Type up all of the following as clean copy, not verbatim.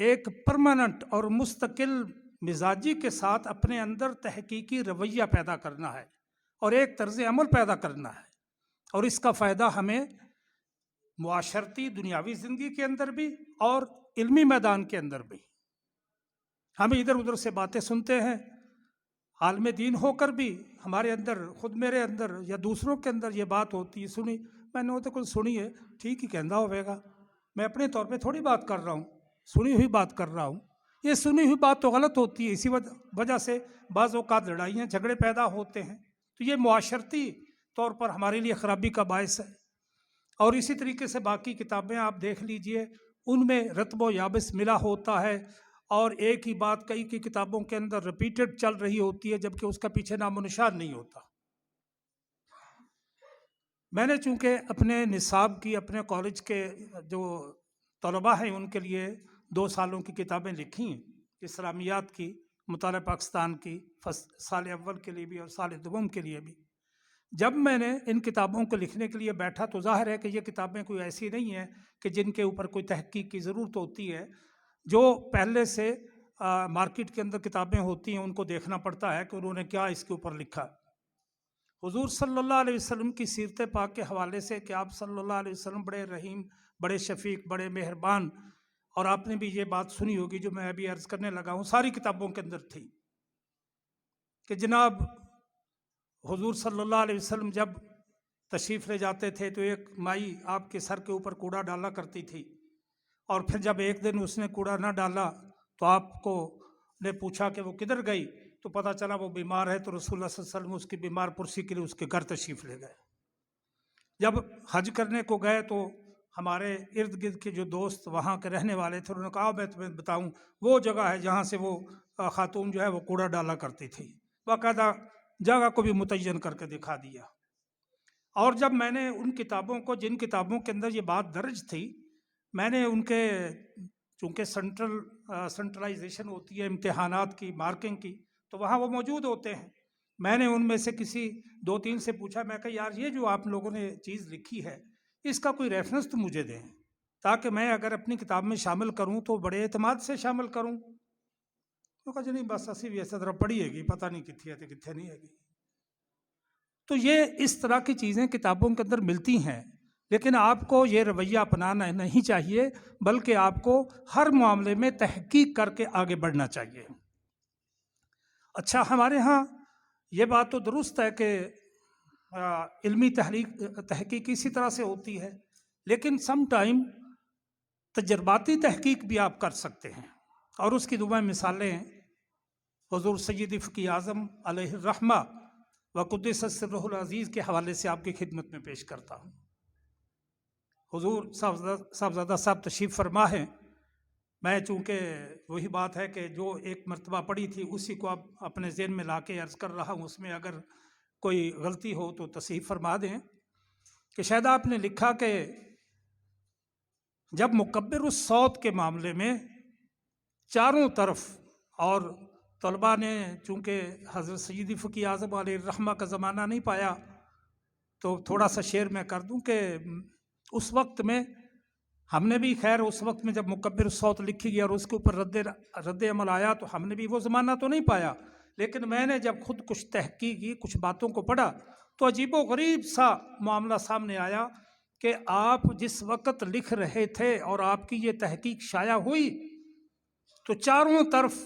ایک پرماننٹ اور مستقل مزاجی کے ساتھ اپنے اندر تحقیقی رویہ پیدا کرنا ہے اور ایک طرز عمل پیدا کرنا ہے، اور اس کا فائدہ ہمیں معاشرتی دنیاوی زندگی کے اندر بھی اور علمی میدان کے اندر بھی۔ ہم ادھر ادھر سے باتیں سنتے ہیں، عالم دین ہو کر بھی ہمارے اندر، خود میرے اندر یا دوسروں کے اندر یہ بات ہوتی ہے، سنی میں نے تو کچھ سنی ہے، ٹھیک ہی کہنا ہوئے گا، میں اپنے طور پہ تھوڑی بات کر رہا ہوں، سنی ہوئی بات کر رہا ہوں، یہ سنی ہوئی بات تو غلط ہوتی ہے، اسی وجہ سے بعض اوقات لڑائیاں جھگڑے پیدا ہوتے ہیں، تو یہ معاشرتی طور پر ہمارے لیے خرابی کا باعث ہے۔ اور اسی طریقے سے باقی کتابیں آپ دیکھ لیجئے، ان میں رتب و یابس ملا ہوتا ہے، اور ایک ہی بات کئی کی کتابوں کے اندر ریپیٹڈ چل رہی ہوتی ہے، جبکہ اس کا پیچھے نام و نشان نہیں ہوتا۔ میں نے چونکہ اپنے نصاب کی، اپنے کالج کے جو طلباء ہیں ان کے لیے 2 سالوں کی کتابیں لکھی ہیں، اسلامیات کی، مطالعہ پاکستان کی، سال اول کے لیے بھی اور سال دوم کے لیے بھی۔ جب میں نے ان کتابوں کو لکھنے کے لیے بیٹھا تو ظاہر ہے کہ یہ کتابیں کوئی ایسی نہیں ہیں کہ جن کے اوپر کوئی تحقیق کی ضرورت ہوتی ہے، جو پہلے سے مارکیٹ کے اندر کتابیں ہوتی ہیں ان کو دیکھنا پڑتا ہے کہ انہوں نے کیا اس کے اوپر لکھا۔ حضور صلی اللہ علیہ وسلم کی سیرت پاک کے حوالے سے کہ آپ صلی اللہ علیہ وسلم بڑے رحیم، بڑے شفیق، بڑے مہربان، اور آپ نے بھی یہ بات سنی ہوگی جو میں ابھی عرض کرنے لگا ہوں، ساری کتابوں کے اندر تھی کہ جناب حضور صلی اللہ علیہ وسلم جب تشریف لے جاتے تھے تو ایک مائی آپ کے سر کے اوپر کوڑا ڈالا کرتی تھی، اور پھر جب ایک دن اس نے کوڑا نہ ڈالا تو آپ کو نے پوچھا کہ وہ کدھر گئی، تو پتہ چلا وہ بیمار ہے، تو رسول اللہ صلی اللہ علیہ وسلم اس کی بیمار پرسی کے لیے اس کے گھر تشریف لے گئے۔ جب حج کرنے کو گئے تو ہمارے ارد گرد کے جو دوست وہاں کے رہنے والے تھے، انہوں نے کہا میں تمہیں بتاؤں وہ جگہ ہے جہاں سے وہ خاتون جو ہے وہ کوڑا ڈالا کرتی تھی، باقاعدہ جگہ کو بھی متعین کر کے دکھا دیا۔ اور جب میں نے ان کتابوں کو، جن کتابوں کے اندر یہ بات درج تھی، میں نے ان کے، چونکہ سنٹرلائزیشن ہوتی ہے امتحانات کی، مارکنگ کی، تو وہاں وہ موجود ہوتے ہیں، میں نے ان میں سے کسی 2-3 سے پوچھا، میں کہا یار یہ جو آپ لوگوں نے چیز لکھی ہے اس کا کوئی ریفرنس تو مجھے دیں تاکہ میں اگر اپنی کتاب میں شامل کروں تو بڑے اعتماد سے شامل کروں۔ تو کہا جی نہیں بس اسی بھی ایسا طرح پڑھی ہے گی، پتہ نہیں کتھی ہے تو کتھے نہیں ہے گی۔ تو یہ اس طرح کی چیزیں کتابوں کے اندر ملتی ہیں، لیکن آپ کو یہ رویہ اپنانا نہیں چاہیے، بلکہ آپ کو ہر معاملے میں تحقیق کر کے آگے بڑھنا چاہیے۔ اچھا، ہمارے ہاں یہ بات تو درست ہے کہ علمی تحقیق اسی طرح سے ہوتی ہے، لیکن سم ٹائم تجرباتی تحقیق بھی آپ کر سکتے ہیں، اور اس کی 2 مثالیں حضور سید فقی اعظم علیہ الرحمہ وقدس سرہ العزیز کے حوالے سے آپ کی خدمت میں پیش کرتا ہوں۔ حضور صاحبزادہ صاحب تشریف فرما ہے، میں چونکہ وہی بات ہے کہ جو ایک مرتبہ پڑھی تھی اسی کو اب اپنے ذہن میں لا کے عرض کر رہا ہوں، اس میں اگر کوئی غلطی ہو تو تصحیح فرما دیں، کہ شاید آپ نے لکھا کہ جب مکبر الصوت کے معاملے میں چاروں طرف، اور طلباء نے چونکہ حضرت سید فقی اعظم علیہ الرحمہ کا زمانہ نہیں پایا تو تھوڑا سا شیئر میں کر دوں کہ اس وقت میں ہم نے بھی، خیر اس وقت میں جب مکبر الصوت لکھی گئی اور اس کے اوپر رد عمل آیا تو ہم نے بھی وہ زمانہ تو نہیں پایا، لیکن میں نے جب خود کچھ تحقیق کی، کچھ باتوں کو پڑھا تو عجیب و غریب سا معاملہ سامنے آیا کہ آپ جس وقت لکھ رہے تھے اور آپ کی یہ تحقیق شائع ہوئی تو چاروں طرف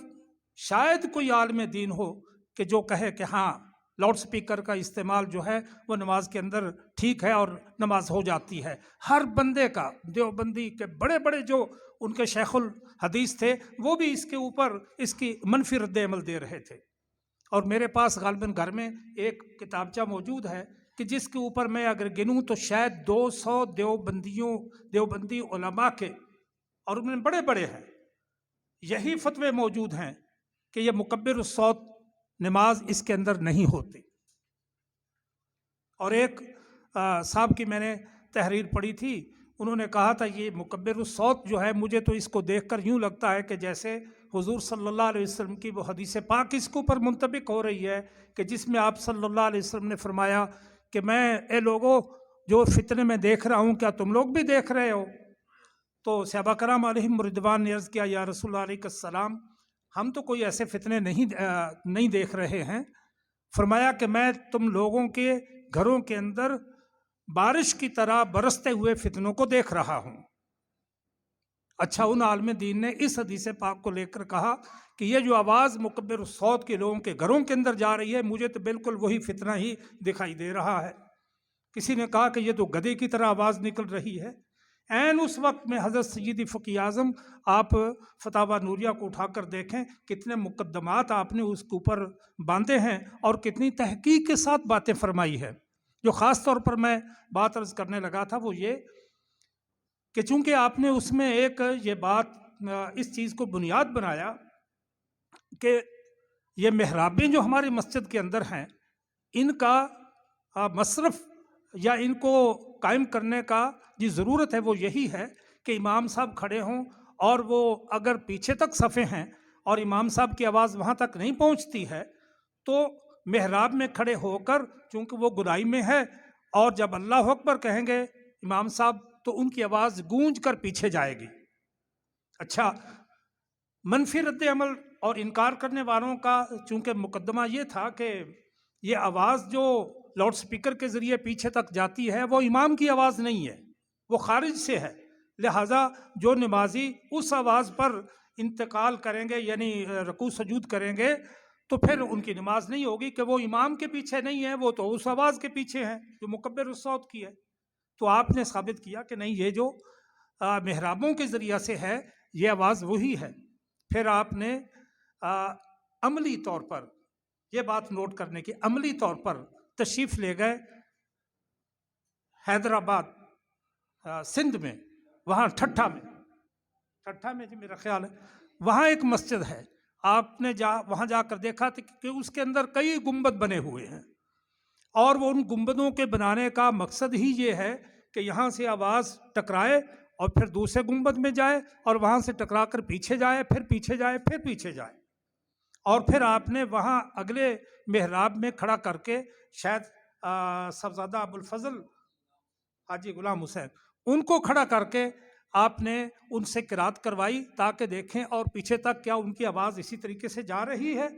شاید کوئی عالم دین ہو کہ جو کہے کہ ہاں لاؤڈ سپیکر کا استعمال جو ہے وہ نماز کے اندر ٹھیک ہے اور نماز ہو جاتی ہے۔ ہر بندے کا، دیوبندی کے بڑے بڑے جو ان کے شیخ الحدیث تھے وہ بھی اس کے اوپر اس کی منفی رد عمل دے رہے تھے، اور میرے پاس غالباً گھر میں ایک کتابچہ موجود ہے کہ جس کے اوپر میں اگر گنوں تو شاید 200 دیوبندی علماء کے، اور ان میں بڑے بڑے ہیں، یہی فتوے موجود ہیں کہ یہ مکبر الصوت نماز اس کے اندر نہیں ہوتی۔ اور ایک صاحب کی میں نے تحریر پڑھی تھی، انہوں نے کہا تھا یہ مکبر الصوت جو ہے مجھے تو اس کو دیکھ کر یوں لگتا ہے کہ جیسے حضور صلی اللہ علیہ وسلم کی وہ حدیث پاک اس کے اوپر منطبق ہو رہی ہے کہ جس میں آپ صلی اللہ علیہ وسلم نے فرمایا کہ میں اے لوگوں جو فتنے میں دیکھ رہا ہوں کیا تم لوگ بھی دیکھ رہے ہو؟ تو صحابہ کرام علیہم رضوان نے عرض کیا یا رسول اللہ علیہ السلام ہم تو کوئی ایسے فتنے نہیں دیکھ رہے ہیں. فرمایا کہ میں تم لوگوں کے گھروں کے اندر بارش کی طرح برستے ہوئے فتنوں کو دیکھ رہا ہوں. اچھا ان عالم دین نے اس حدیث پاک کو لے کر کہا کہ یہ جو آواز مکبر الصوت کے لوگوں کے گھروں کے اندر جا رہی ہے مجھے تو بالکل وہی فتنہ ہی دکھائی دے رہا ہے. کسی نے کہا کہ یہ تو گدھے کی طرح آواز نکل رہی ہے. عین اس وقت میں حضرت سیدی فقی اعظم آپ فتاوی نوریہ کو اٹھا کر دیکھیں کتنے مقدمات آپ نے اس کے اوپر باندھے ہیں اور کتنی تحقیق کے ساتھ باتیں فرمائی ہے. جو خاص طور پر میں بات عرض کرنے لگا تھا وہ یہ کہ چونکہ آپ نے اس میں ایک یہ بات اس چیز کو بنیاد بنایا کہ یہ محرابیں جو ہماری مسجد کے اندر ہیں ان کا مصرف یا ان کو قائم کرنے کا جو ضرورت ہے وہ یہی ہے کہ امام صاحب کھڑے ہوں اور وہ اگر پیچھے تک صفیں ہیں اور امام صاحب کی آواز وہاں تک نہیں پہنچتی ہے تو محراب میں کھڑے ہو کر چونکہ وہ گدائی میں ہے اور جب اللہ اکبر کہیں گے امام صاحب تو ان کی آواز گونج کر پیچھے جائے گی. اچھا منفی رد عمل اور انکار کرنے والوں کا چونکہ مقدمہ یہ تھا کہ یہ آواز جو لاؤڈ سپیکر کے ذریعے پیچھے تک جاتی ہے وہ امام کی آواز نہیں ہے وہ خارج سے ہے. لہٰذا جو نمازی اس آواز پر انتقال کریں گے یعنی رکوع سجود کریں گے تو پھر ان کی نماز نہیں ہوگی کہ وہ امام کے پیچھے نہیں ہے وہ تو اس آواز کے پیچھے ہیں جو مکبر الصوت کی ہے. تو آپ نے ثابت کیا کہ نہیں یہ جو محرابوں کے ذریعہ سے ہے یہ آواز وہی ہے. پھر آپ نے عملی طور پر یہ بات نوٹ کرنے کی عملی طور پر تشریف لے گئے حیدرآباد سندھ میں وہاں ٹھٹھا میں جی میرا خیال ہے وہاں ایک مسجد ہے. آپ نے وہاں جا کر دیکھا کہ اس کے اندر کئی گنبد بنے ہوئے ہیں اور وہ ان گنبدوں کے بنانے کا مقصد ہی یہ ہے کہ یہاں سے آواز ٹکرائے اور پھر دوسرے گنبد میں جائے اور وہاں سے ٹکرا کر پیچھے جائے پھر پیچھے جائے پھر پیچھے جائے. اور پھر آپ نے وہاں اگلے محراب میں کھڑا کر کے شاید صاحبزادہ ابوالفضل حاجی غلام حسین ان کو کھڑا کر کے آپ نے ان سے قرات کروائی تاکہ دیکھیں اور پیچھے تک کیا ان کی آواز اسی طریقے سے جا رہی ہے.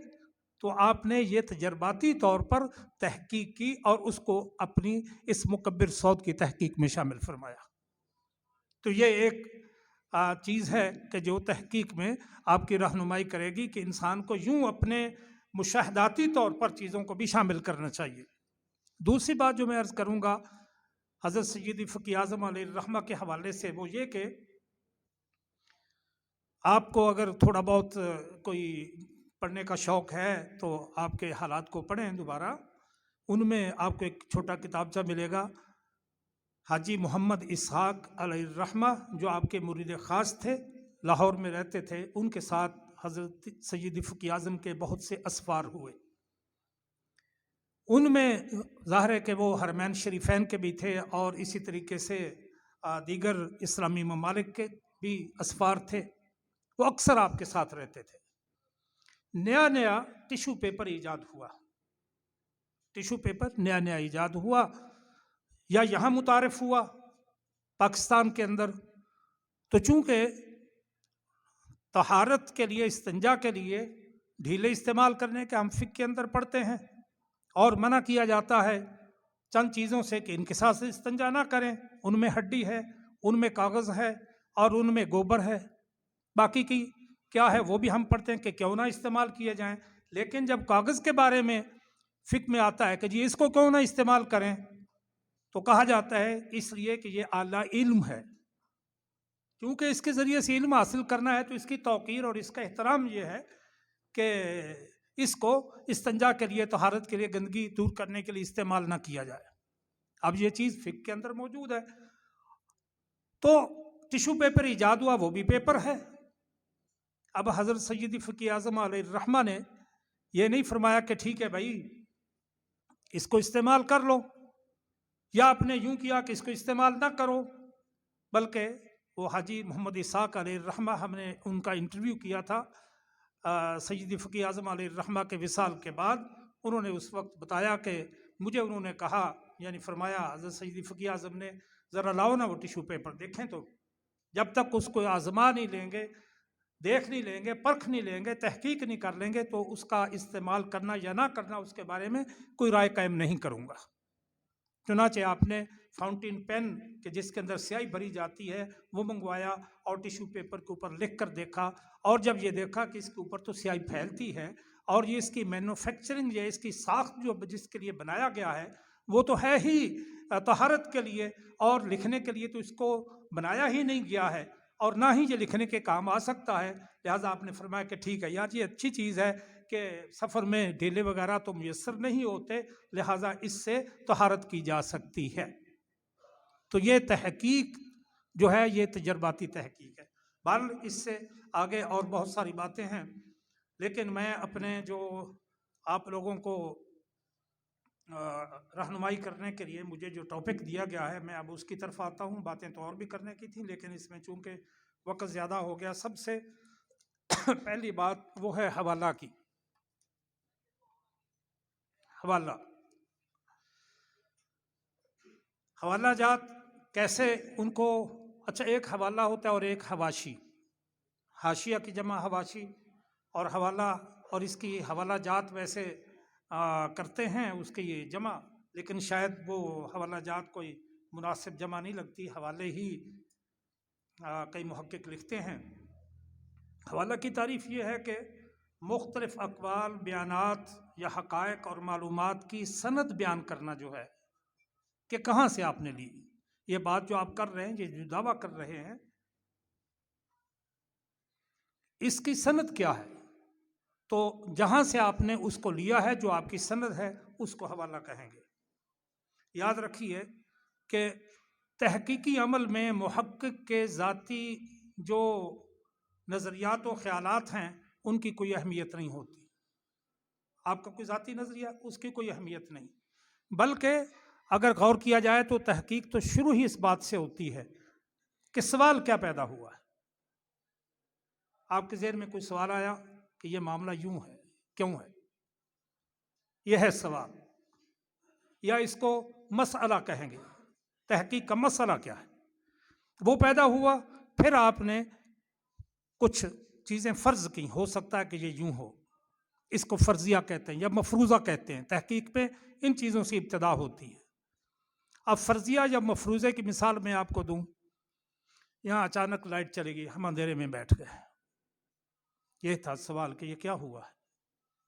تو آپ نے یہ تجرباتی طور پر تحقیق کی اور اس کو اپنی اس مکبر صوت کی تحقیق میں شامل فرمایا. تو یہ ایک چیز ہے کہ جو تحقیق میں آپ کی رہنمائی کرے گی کہ انسان کو یوں اپنے مشاہداتی طور پر چیزوں کو بھی شامل کرنا چاہیے. دوسری بات جو میں عرض کروں گا حضرت سیدی فقی اعظم علیہ الرحمہ کے حوالے سے وہ یہ کہ آپ کو اگر تھوڑا بہت کوئی پڑھنے کا شوق ہے تو آپ کے حالات کو پڑھیں دوبارہ. ان میں آپ کو ایک چھوٹا کتابچہ ملے گا حاجی محمد اسحاق علیہ الرحمہ جو آپ کے مرید خاص تھے لاہور میں رہتے تھے. ان کے ساتھ حضرت سیدی فقی اعظم کے بہت سے اسفار ہوئے. ان میں ظاہر ہے کہ وہ حرمین شریفین کے بھی تھے اور اسی طریقے سے دیگر اسلامی ممالک کے بھی اسفار تھے. وہ اکثر آپ کے ساتھ رہتے تھے. نیا ٹیشو پیپر ایجاد ہوا. ٹیشو پیپر نیا ایجاد ہوا یا یہاں متعارف ہوا پاکستان کے اندر. تو چونکہ طہارت کے لیے استنجا کے لیے ڈھیلے استعمال کرنے کے ہم فقہ کے اندر پڑھتے ہیں اور منع کیا جاتا ہے چند چیزوں سے کہ ان کے ساتھ استنجا نہ کریں. ان میں ہڈی ہے, ان میں کاغذ ہے اور ان میں گوبر ہے. باقی کی کیا ہے وہ بھی ہم پڑھتے ہیں کہ کیوں نہ استعمال کیے جائیں. لیکن جب کاغذ کے بارے میں فقہ میں آتا ہے کہ جی اس کو کیوں نہ استعمال کریں تو کہا جاتا ہے اس لیے کہ یہ اعلیٰ علم ہے. کیونکہ اس کے ذریعے سے علم حاصل کرنا ہے تو اس کی توقیر اور اس کا احترام یہ ہے کہ اس کو استنجا کے لیے طہارت کے لیے گندگی دور کرنے کے لیے استعمال نہ کیا جائے. اب یہ چیز فقہ کے اندر موجود ہے. تو ٹیشو پیپر ایجاد ہوا, وہ بھی پیپر ہے. اب حضرت سیدی فقی اعظم علیہ الرحمہ نے یہ نہیں فرمایا کہ ٹھیک ہے بھائی اس کو استعمال کر لو, یا آپ نے یوں کیا کہ اس کو استعمال نہ کرو, بلکہ وہ حاجی محمد اسحاق علیہ الرحمہ ہم نے ان کا انٹرویو کیا تھا سیدی فقی اعظم علیہ الرحمہ کے وصال کے بعد. انہوں نے اس وقت بتایا کہ مجھے انہوں نے کہا یعنی فرمایا حضرت سیدی فقی اعظم نے ذرا لاؤ نا وہ ٹیشو پیپر دیکھیں. تو جب تک اس کو آزما نہیں لیں گے، دیکھ نہیں لیں گے، پرکھ نہیں لیں گے، تحقیق نہیں کر لیں گے، تو اس کا استعمال کرنا یا نہ کرنا اس کے بارے میں کوئی رائے قائم نہیں کروں گا۔ چنانچہ آپ نے فاؤنٹین پین کہ جس کے اندر سیاہی بھری جاتی ہے وہ منگوایا اور ٹیشو پیپر کے اوپر لکھ کر دیکھا، اور جب یہ دیکھا کہ اس کے اوپر تو سیاہی پھیلتی ہے اور یہ اس کی مینوفیکچرنگ یا اس کی ساخت جو جس کے لیے بنایا گیا ہے وہ تو ہے ہی طہارت کے لیے اور لکھنے کے لیے، تو اس کو بنایا ہی نہیں گیا ہے اور نہ ہی یہ لکھنے کے کام آ سکتا ہے، لہٰذا آپ نے فرمایا کہ ٹھیک ہے یار، یہ اچھی چیز ہے کہ سفر میں ڈھیلے وغیرہ تو میسر نہیں ہوتے، لہٰذا اس سے طہارت کی جا سکتی ہے۔ تو یہ تحقیق جو ہے یہ تجرباتی تحقیق ہے۔ بہرحال اس سے آگے اور بہت ساری باتیں ہیں، لیکن میں اپنے جو آپ لوگوں کو رہنمائی کرنے کے لیے مجھے جو ٹاپک دیا گیا ہے میں اب اس کی طرف آتا ہوں۔ باتیں تو اور بھی کرنے کی تھیں لیکن اس میں چونکہ وقت زیادہ ہو گیا، سب سے پہلی بات وہ ہے حوالہ کی۔ حوالہ جات کیسے ان کو، اچھا ایک حوالہ ہوتا ہے اور ایک حواشی، حاشیہ کی جمع حواشی، اور حوالہ، اور اس کی حوالہ جات ویسے کرتے ہیں اس کی یہ جمع، لیکن شاید وہ حوالہ جات کوئی مناسب جمع نہیں لگتی، حوالے ہی کئی محقق لکھتے ہیں۔ حوالہ کی تعریف یہ ہے کہ مختلف اقوال، بیانات یا حقائق اور معلومات کی سند بیان کرنا جو ہے کہ کہاں سے آپ نے لی، یہ بات جو آپ کر رہے ہیں، یہ جو دعویٰ کر رہے ہیں، اس کی سند کیا ہے؟ تو جہاں سے آپ نے اس کو لیا ہے جو آپ کی سند ہے اس کو حوالہ کہیں گے۔ یاد رکھیے کہ تحقیقی عمل میں محقق کے ذاتی جو نظریات و خیالات ہیں ان کی کوئی اہمیت نہیں ہوتی۔ آپ کا کوئی ذاتی نظریہ، اس کی کوئی اہمیت نہیں، بلکہ اگر غور کیا جائے تو تحقیق تو شروع ہی اس بات سے ہوتی ہے کہ سوال کیا پیدا ہوا ہے۔ آپ کے ذہن میں کوئی سوال آیا کہ یہ معاملہ یوں ہے، کیوں ہے؟ یہ ہے سوال، یا اس کو مسئلہ کہیں گے۔ تحقیق کا مسئلہ کیا ہے؟ وہ پیدا ہوا، پھر آپ نے کچھ چیزیں فرض کی، ہو سکتا ہے کہ یہ یوں ہو، اس کو فرضیہ کہتے ہیں یا مفروضہ کہتے ہیں۔ تحقیق پہ ان چیزوں سے ابتدا ہوتی ہے۔ اب فرضیہ یا مفروضے کی مثال میں آپ کو دوں، یہاں اچانک لائٹ چلی گئی، ہم اندھیرے میں بیٹھ گئے، یہ تھا سوال کہ یہ کیا ہوا ہے،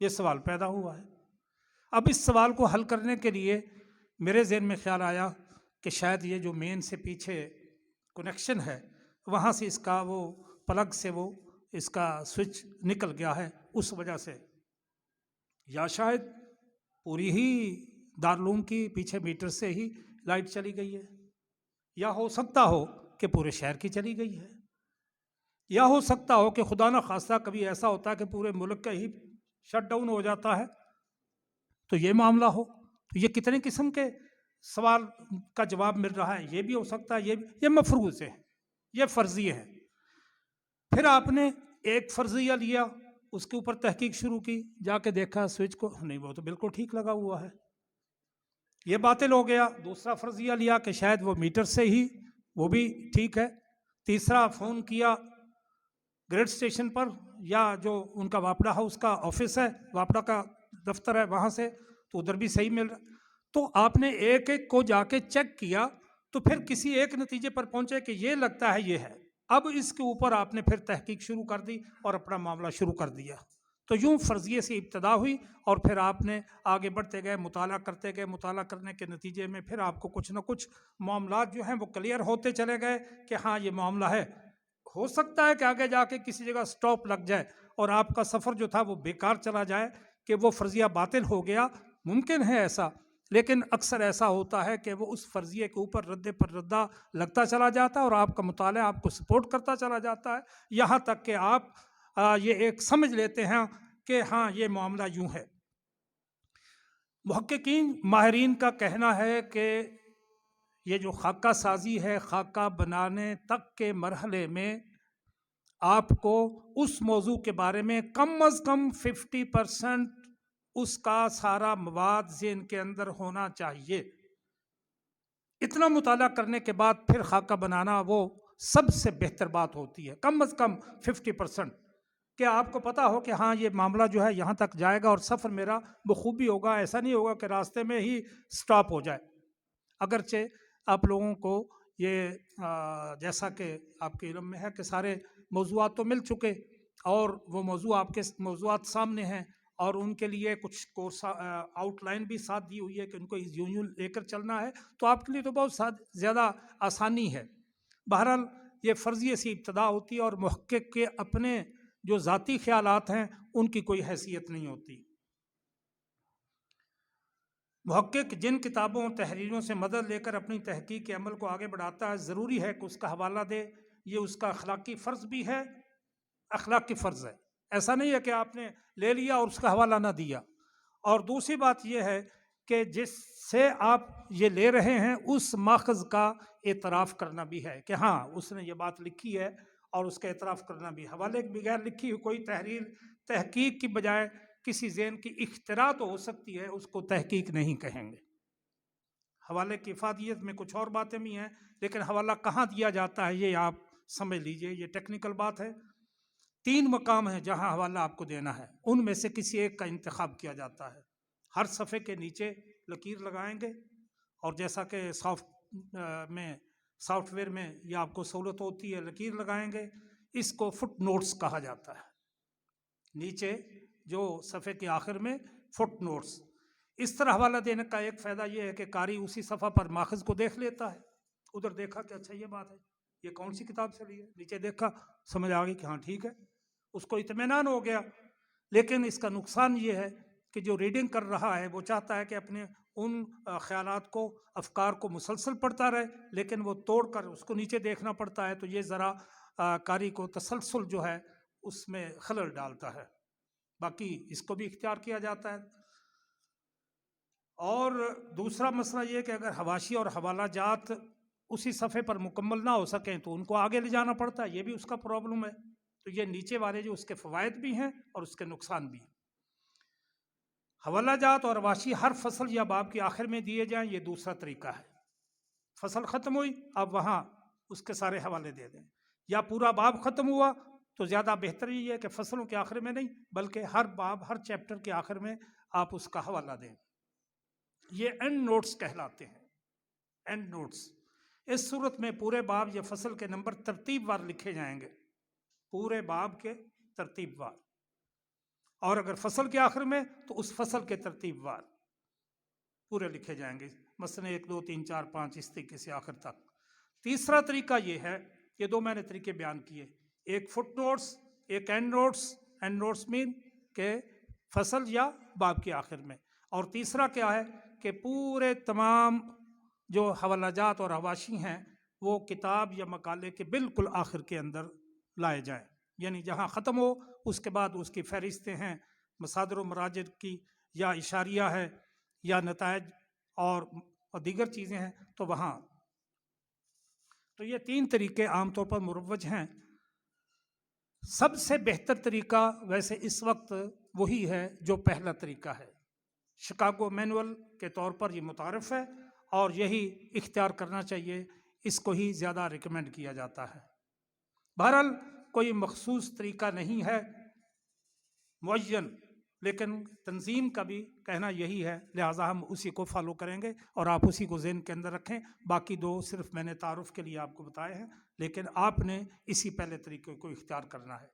یہ سوال پیدا ہوا ہے۔ اب اس سوال کو حل کرنے کے لیے میرے ذہن میں خیال آیا کہ شاید یہ جو مین سے پیچھے کنیکشن ہے وہاں سے اس کا وہ پلگ سے وہ اس کا سوئچ نکل گیا ہے، اس وجہ سے، یا شاید پوری ہی دارالعلوم کی پیچھے میٹر سے ہی لائٹ چلی گئی ہے، یا ہو سکتا ہو کہ پورے شہر کی چلی گئی ہے، یا ہو سکتا ہو کہ خدا نہ خواستہ کبھی ایسا ہوتا ہے کہ پورے ملک کا ہی شٹ ڈاؤن ہو جاتا ہے، تو یہ معاملہ ہو۔ تو یہ کتنے قسم کے سوال کا جواب مل رہا ہے، یہ بھی ہو سکتا ہے، یہ مفروض ہے، یہ فرضیہ ہے۔ پھر آپ نے ایک فرضیہ لیا، اس کے اوپر تحقیق شروع کی، جا کے دیکھا سوئچ کو، نہیں وہ تو بالکل ٹھیک لگا ہوا ہے، یہ باطل ہو گیا۔ دوسرا فرضیہ لیا کہ شاید وہ میٹر سے ہی، وہ بھی ٹھیک ہے۔ تیسرا فون کیا گریڈ اسٹیشن پر یا جو ان کا واپڈا ہاؤس کا آفس ہے، واپڈا کا دفتر ہے، وہاں سے، تو ادھر بھی صحیح مل رہا۔ تو آپ نے ایک ایک کو جا کے چیک کیا تو پھر کسی ایک نتیجے پر پہنچے کہ یہ لگتا ہے یہ ہے۔ اب اس کے اوپر آپ نے پھر تحقیق شروع کر دی اور اپنا معاملہ شروع کر دیا۔ تو یوں فرضیے سے ابتدا ہوئی اور پھر آپ نے آگے بڑھتے گئے، مطالعہ کرتے گئے، مطالعہ کرنے کے نتیجے میں پھر آپ کو کچھ نہ کچھ معاملات جو ہیں وہ کلیئر ہوتے چلے گئے کہ ہاں یہ معاملہ ہے۔ ہو سکتا ہے کہ آگے جا کے کسی جگہ سٹاپ لگ جائے اور آپ کا سفر جو تھا وہ بیکار چلا جائے، کہ وہ فرضیہ باطل ہو گیا، ممکن ہے ایسا، لیکن اکثر ایسا ہوتا ہے کہ وہ اس فرضیے کے اوپر ردے پر ردہ لگتا چلا جاتا ہے اور آپ کا مطالعہ آپ کو سپورٹ کرتا چلا جاتا ہے، یہاں تک کہ آپ یہ ایک سمجھ لیتے ہیں کہ ہاں یہ معاملہ یوں ہے۔ محققین ماہرین کا کہنا ہے کہ یہ جو خاکہ سازی ہے، خاکہ بنانے تک کے مرحلے میں آپ کو اس موضوع کے بارے میں کم از کم 50% اس کا سارا مواد ذہن کے اندر ہونا چاہیے۔ اتنا مطالعہ کرنے کے بعد پھر خاکہ بنانا وہ سب سے بہتر بات ہوتی ہے، کم از کم 50%، کہ آپ کو پتہ ہو کہ ہاں یہ معاملہ جو ہے یہاں تک جائے گا اور سفر میرا بخوبی ہوگا، ایسا نہیں ہوگا کہ راستے میں ہی سٹاپ ہو جائے۔ اگرچہ آپ لوگوں کو یہ جیسا کہ آپ کے علم میں ہے کہ سارے موضوعات تو مل چکے، اور وہ موضوع آپ کے موضوعات سامنے ہیں، اور ان کے لیے کچھ کورس آؤٹ لائن بھی ساتھ دی ہوئی ہے کہ ان کو یوں یوں لے کر چلنا ہے، تو آپ کے لیے تو بہت زیادہ آسانی ہے۔ بہرحال یہ فرضیے سے ابتدا ہوتی ہے، اور محقق کے اپنے جو ذاتی خیالات ہیں ان کی کوئی حیثیت نہیں ہوتی۔ محقق جن کتابوں اور تحریروں سے مدد لے کر اپنی تحقیق کے عمل کو آگے بڑھاتا ہے، ضروری ہے کہ اس کا حوالہ دے، یہ اس کا اخلاقی فرض بھی ہے، اخلاقی فرض ہے۔ ایسا نہیں ہے کہ آپ نے لے لیا اور اس کا حوالہ نہ دیا۔ اور دوسری بات یہ ہے کہ جس سے آپ یہ لے رہے ہیں اس ماخذ کا اعتراف کرنا بھی ہے کہ ہاں اس نے یہ بات لکھی ہے، اور اس کا اعتراف کرنا بھی۔ حوالے کے بغیر لکھی ہوئی کوئی تحریر تحقیق کی بجائے کسی ذہن کی اختراع تو ہو سکتی ہے، اس کو تحقیق نہیں کہیں گے۔ حوالے کی افادیت میں کچھ اور باتیں بھی ہیں، لیکن حوالہ کہاں دیا جاتا ہے یہ آپ سمجھ لیجئے، یہ ٹیکنیکل بات ہے۔ 3 مقام ہیں جہاں حوالہ آپ کو دینا ہے، ان میں سے کسی ایک کا انتخاب کیا جاتا ہے۔ ہر صفحے کے نیچے لکیر لگائیں گے، اور جیسا کہ سافٹ ویئر میں یہ آپ کو سہولت ہوتی ہے، لکیر لگائیں گے، اس کو فٹ نوٹس کہا جاتا ہے۔ نیچے جو صفحے کے آخر میں فٹ نوٹس۔ اس طرح حوالہ دینے کا ایک فائدہ یہ ہے کہ قاری اسی صفحہ پر ماخذ کو دیکھ لیتا ہے، ادھر دیکھا کہ اچھا یہ بات ہے، یہ کون سی کتاب سے لی ہے، نیچے دیکھا سمجھ آ گئی کہ ہاں ٹھیک ہے، اس کو اطمینان ہو گیا۔ لیکن اس کا نقصان یہ ہے کہ جو ریڈنگ کر رہا ہے وہ چاہتا ہے کہ اپنے ان خیالات کو، افکار کو مسلسل پڑھتا رہے، لیکن وہ توڑ کر اس کو نیچے دیکھنا پڑتا ہے، تو یہ ذرا قاری کو تسلسل جو ہے اس میں خلل ڈالتا ہے۔ باقی اس کو بھی اختیار کیا جاتا ہے۔ اور دوسرا مسئلہ یہ کہ اگر حواشی اور حوالہ جات اسی صفحے پر مکمل نہ ہو سکیں تو ان کو آگے لے جانا پڑتا ہے، یہ بھی اس کا پرابلم ہے۔ تو یہ نیچے والے جو اس کے فوائد بھی ہیں اور اس کے نقصان بھی ہیں۔ حوالہ جات اور حواشی ہر فصل یا باب کے آخر میں دیے جائیں، یہ دوسرا طریقہ ہے۔ فصل ختم ہوئی، اب وہاں اس کے سارے حوالے دے دیں، یا پورا باب ختم ہوا تو زیادہ بہتر یہ ہے کہ فصلوں کے آخر میں نہیں بلکہ ہر باب، ہر چیپٹر کے آخر میں آپ اس کا حوالہ دیں۔ یہ اینڈ نوٹس کہلاتے ہیں، اینڈ نوٹس۔ اس صورت میں پورے باب یا فصل کے نمبر ترتیب وار لکھے جائیں گے، پورے باب کے ترتیب وار، اور اگر فصل کے آخر میں تو اس فصل کے ترتیب وار پورے لکھے جائیں گے، مثلا 1 2 3 4 5 اس طریقے سے آخر تک۔ تیسرا طریقہ یہ ہے، یہ 2 میں نے طریقے بیان کیے، ایک فٹ نوٹس، ایک اینڈ نوٹس۔ اینڈ نوٹس مین کہ فصل یا باب کے آخر میں، اور تیسرا کیا ہے کہ پورے تمام جو حوالہ جات اور حواشی ہیں وہ کتاب یا مقالے کے بالکل آخر کے اندر لائے جائیں، یعنی جہاں ختم ہو اس کے بعد اس کی فہرستیں ہیں، مصادر و مراجع کی، یا اشاریہ ہے، یا نتائج اور دیگر چیزیں ہیں، تو وہاں۔ تو یہ 3 طریقے عام طور پر مروج ہیں۔ سب سے بہتر طریقہ ویسے اس وقت وہی ہے جو پہلا طریقہ ہے، شکاگو مینول کے طور پر یہ متعارف ہے، اور یہی اختیار کرنا چاہیے، اس کو ہی زیادہ ریکمینڈ کیا جاتا ہے۔ بہرحال کوئی مخصوص طریقہ نہیں ہے معین، لیکن تنظیم کا بھی کہنا یہی ہے، لہٰذا ہم اسی کو فالو کریں گے، اور آپ اسی کو ذہن کے اندر رکھیں۔ باقی 2 صرف میں نے تعارف کے لیے آپ کو بتائے ہیں، لیکن آپ نے اسی پہلے طریقے کو اختیار کرنا ہے۔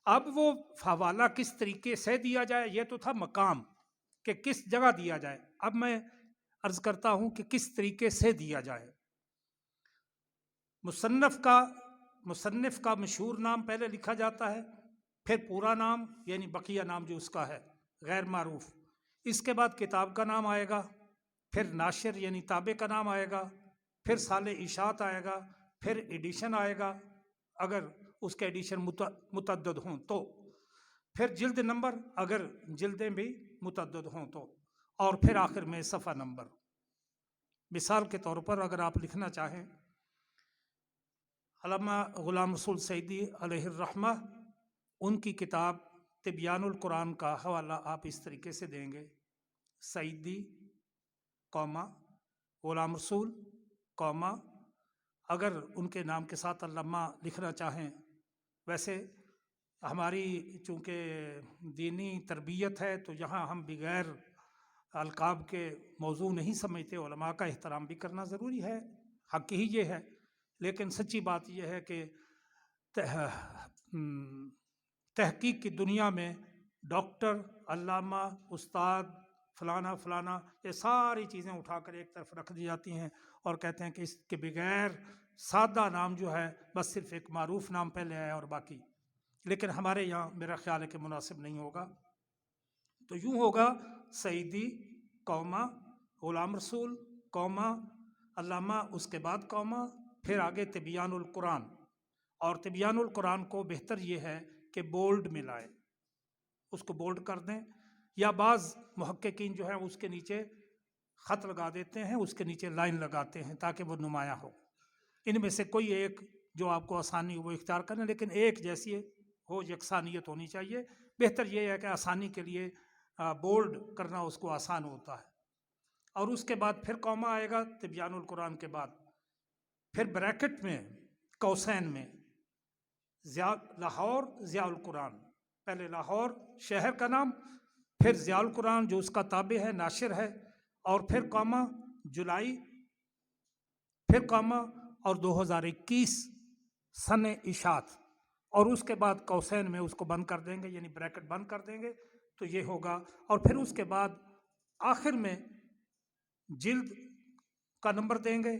اب وہ حوالہ کس طریقے سے دیا جائے، یہ تو تھا مقام کہ کس جگہ دیا جائے، اب میں عرض کرتا ہوں کہ کس طریقے سے دیا جائے۔ مصنف کا مشہور نام پہلے لکھا جاتا ہے، پھر پورا نام یعنی بقیہ نام جو اس کا ہے غیر معروف، اس کے بعد کتاب کا نام آئے گا، پھر ناشر یعنی تابع کا نام آئے گا، پھر سال اشاعت آئے گا، پھر ایڈیشن آئے گا اگر اس کے ایڈیشن متعدد ہوں تو، پھر جلد نمبر اگر جلدیں بھی متعدد ہوں تو، اور پھر آخر میں صفحہ نمبر۔ مثال کے طور پر اگر آپ لکھنا چاہیں علامہ غلام رسول سعیدی علیہ الرحمہ، ان کی کتاب تبیان القرآن کا حوالہ آپ اس طریقے سے دیں گے، سعیدی، غلام رسول، اگر ان کے نام کے ساتھ علامہ لکھنا چاہیں. ویسے ہماری چونکہ دینی تربیت ہے تو یہاں ہم بغیر القاب کے موضوع نہیں سمجھتے. علماء کا احترام بھی کرنا ضروری ہے، حق ہی یہ ہے. لیکن سچی بات یہ ہے کہ تحقیق کی دنیا میں ڈاکٹر، علامہ، استاد، فلانا فلانا، یہ ساری چیزیں اٹھا کر ایک طرف رکھ دی جاتی ہیں اور کہتے ہیں کہ اس کے بغیر سادہ نام جو ہے بس صرف ایک معروف نام پہلے ہے اور باقی. لیکن ہمارے یہاں میرا خیال ہے کہ مناسب نہیں ہوگا. تو یوں ہوگا سعیدی قوما، غلام رسول قوما، علامہ، اس کے بعد قوما، پھر آگے تبیان القرآن. اور تبیان القرآن کو بہتر یہ ہے کہ بولڈ میں لائے، اس کو بولڈ کر دیں، یا بعض محققین جو ہیں اس کے نیچے خط لگا دیتے ہیں، اس کے نیچے لائن لگاتے ہیں تاکہ وہ نمایاں ہو. ان میں سے کوئی ایک جو آپ کو آسانی وہ اختیار کریں، لیکن ایک جیسی ہو، یکسانیت ہونی چاہیے. بہتر یہ ہے کہ آسانی کے لیے بولڈ کرنا اس کو آسان ہوتا ہے. اور اس کے بعد پھر قوما آئے گا تبیان القرآن کے بعد. پھر بریکٹ میں قوسین میں لاہور ضیاء القرآن، پہلے لاہور شہر کا نام، پھر ضیاء القرآن جو اس کا تابع ہے، ناشر ہے، اور پھر قوما جولائی، پھر قوما اور 2021 سن اشاعت. اور اس کے بعد قوسین میں اس کو بند کر دیں گے، یعنی بریکٹ بند کر دیں گے. تو یہ ہوگا. اور پھر اس کے بعد آخر میں جلد کا نمبر دیں گے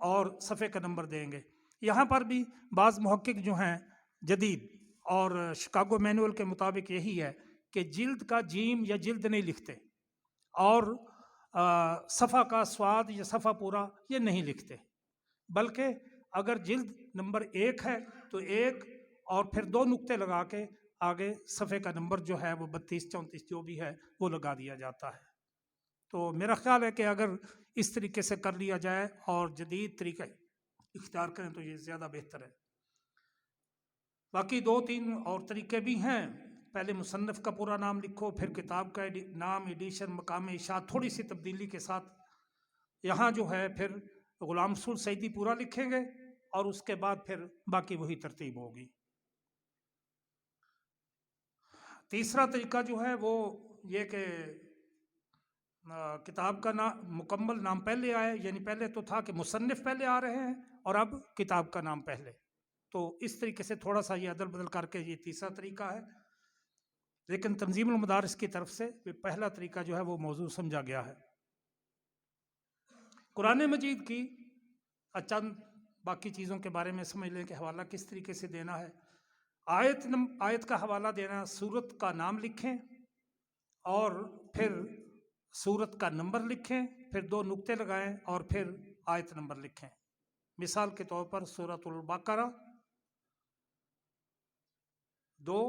اور صفحے کا نمبر دیں گے. یہاں پر بھی بعض محقق جو ہیں جدید اور شکاگو مینول کے مطابق یہی ہے کہ جلد کا جیم یا جلد نہیں لکھتے، اور صفحہ کا سواد یا صفحہ پورا یہ نہیں لکھتے، بلکہ اگر جلد نمبر 1 ہے تو 1 اور پھر 2 نقطے لگا کے آگے صفحے کا نمبر جو ہے وہ 32 34 جو بھی ہے وہ لگا دیا جاتا ہے. تو میرا خیال ہے کہ اگر اس طریقے سے کر لیا جائے اور جدید طریقہ اختیار کریں تو یہ زیادہ بہتر ہے. باقی 2-3 اور طریقے بھی ہیں. پہلے مصنف کا پورا نام لکھو، پھر کتاب کا نام، ایڈیشن، مقام اشاعت، تھوڑی سی تبدیلی کے ساتھ. یہاں جو ہے پھر غلام رسول سعیدی پورا لکھیں گے اور اس کے بعد پھر باقی وہی ترتیب ہوگی. تیسرا طریقہ جو ہے وہ یہ کہ کتاب کا نام مکمل نام پہلے آئے، یعنی پہلے تو تھا کہ مصنف پہلے آ رہے ہیں اور اب کتاب کا نام پہلے. تو اس طریقے سے تھوڑا سا یہ عدل بدل کر کے یہ تیسرا طریقہ ہے. لیکن تنظیم المدارس کی طرف سے پہلا طریقہ جو ہے وہ موضوع سمجھا گیا ہے. قرآن مجید کی چند باقی چیزوں کے بارے میں سمجھ لیں کہ حوالہ کس طریقے سے دینا ہے. آیت کا حوالہ دینا، سورت کا نام لکھیں اور پھر سورت کا نمبر لکھیں، پھر 2 نقطے لگائیں اور پھر آیت نمبر لکھیں. مثال کے طور پر سورۃ البقرہ 2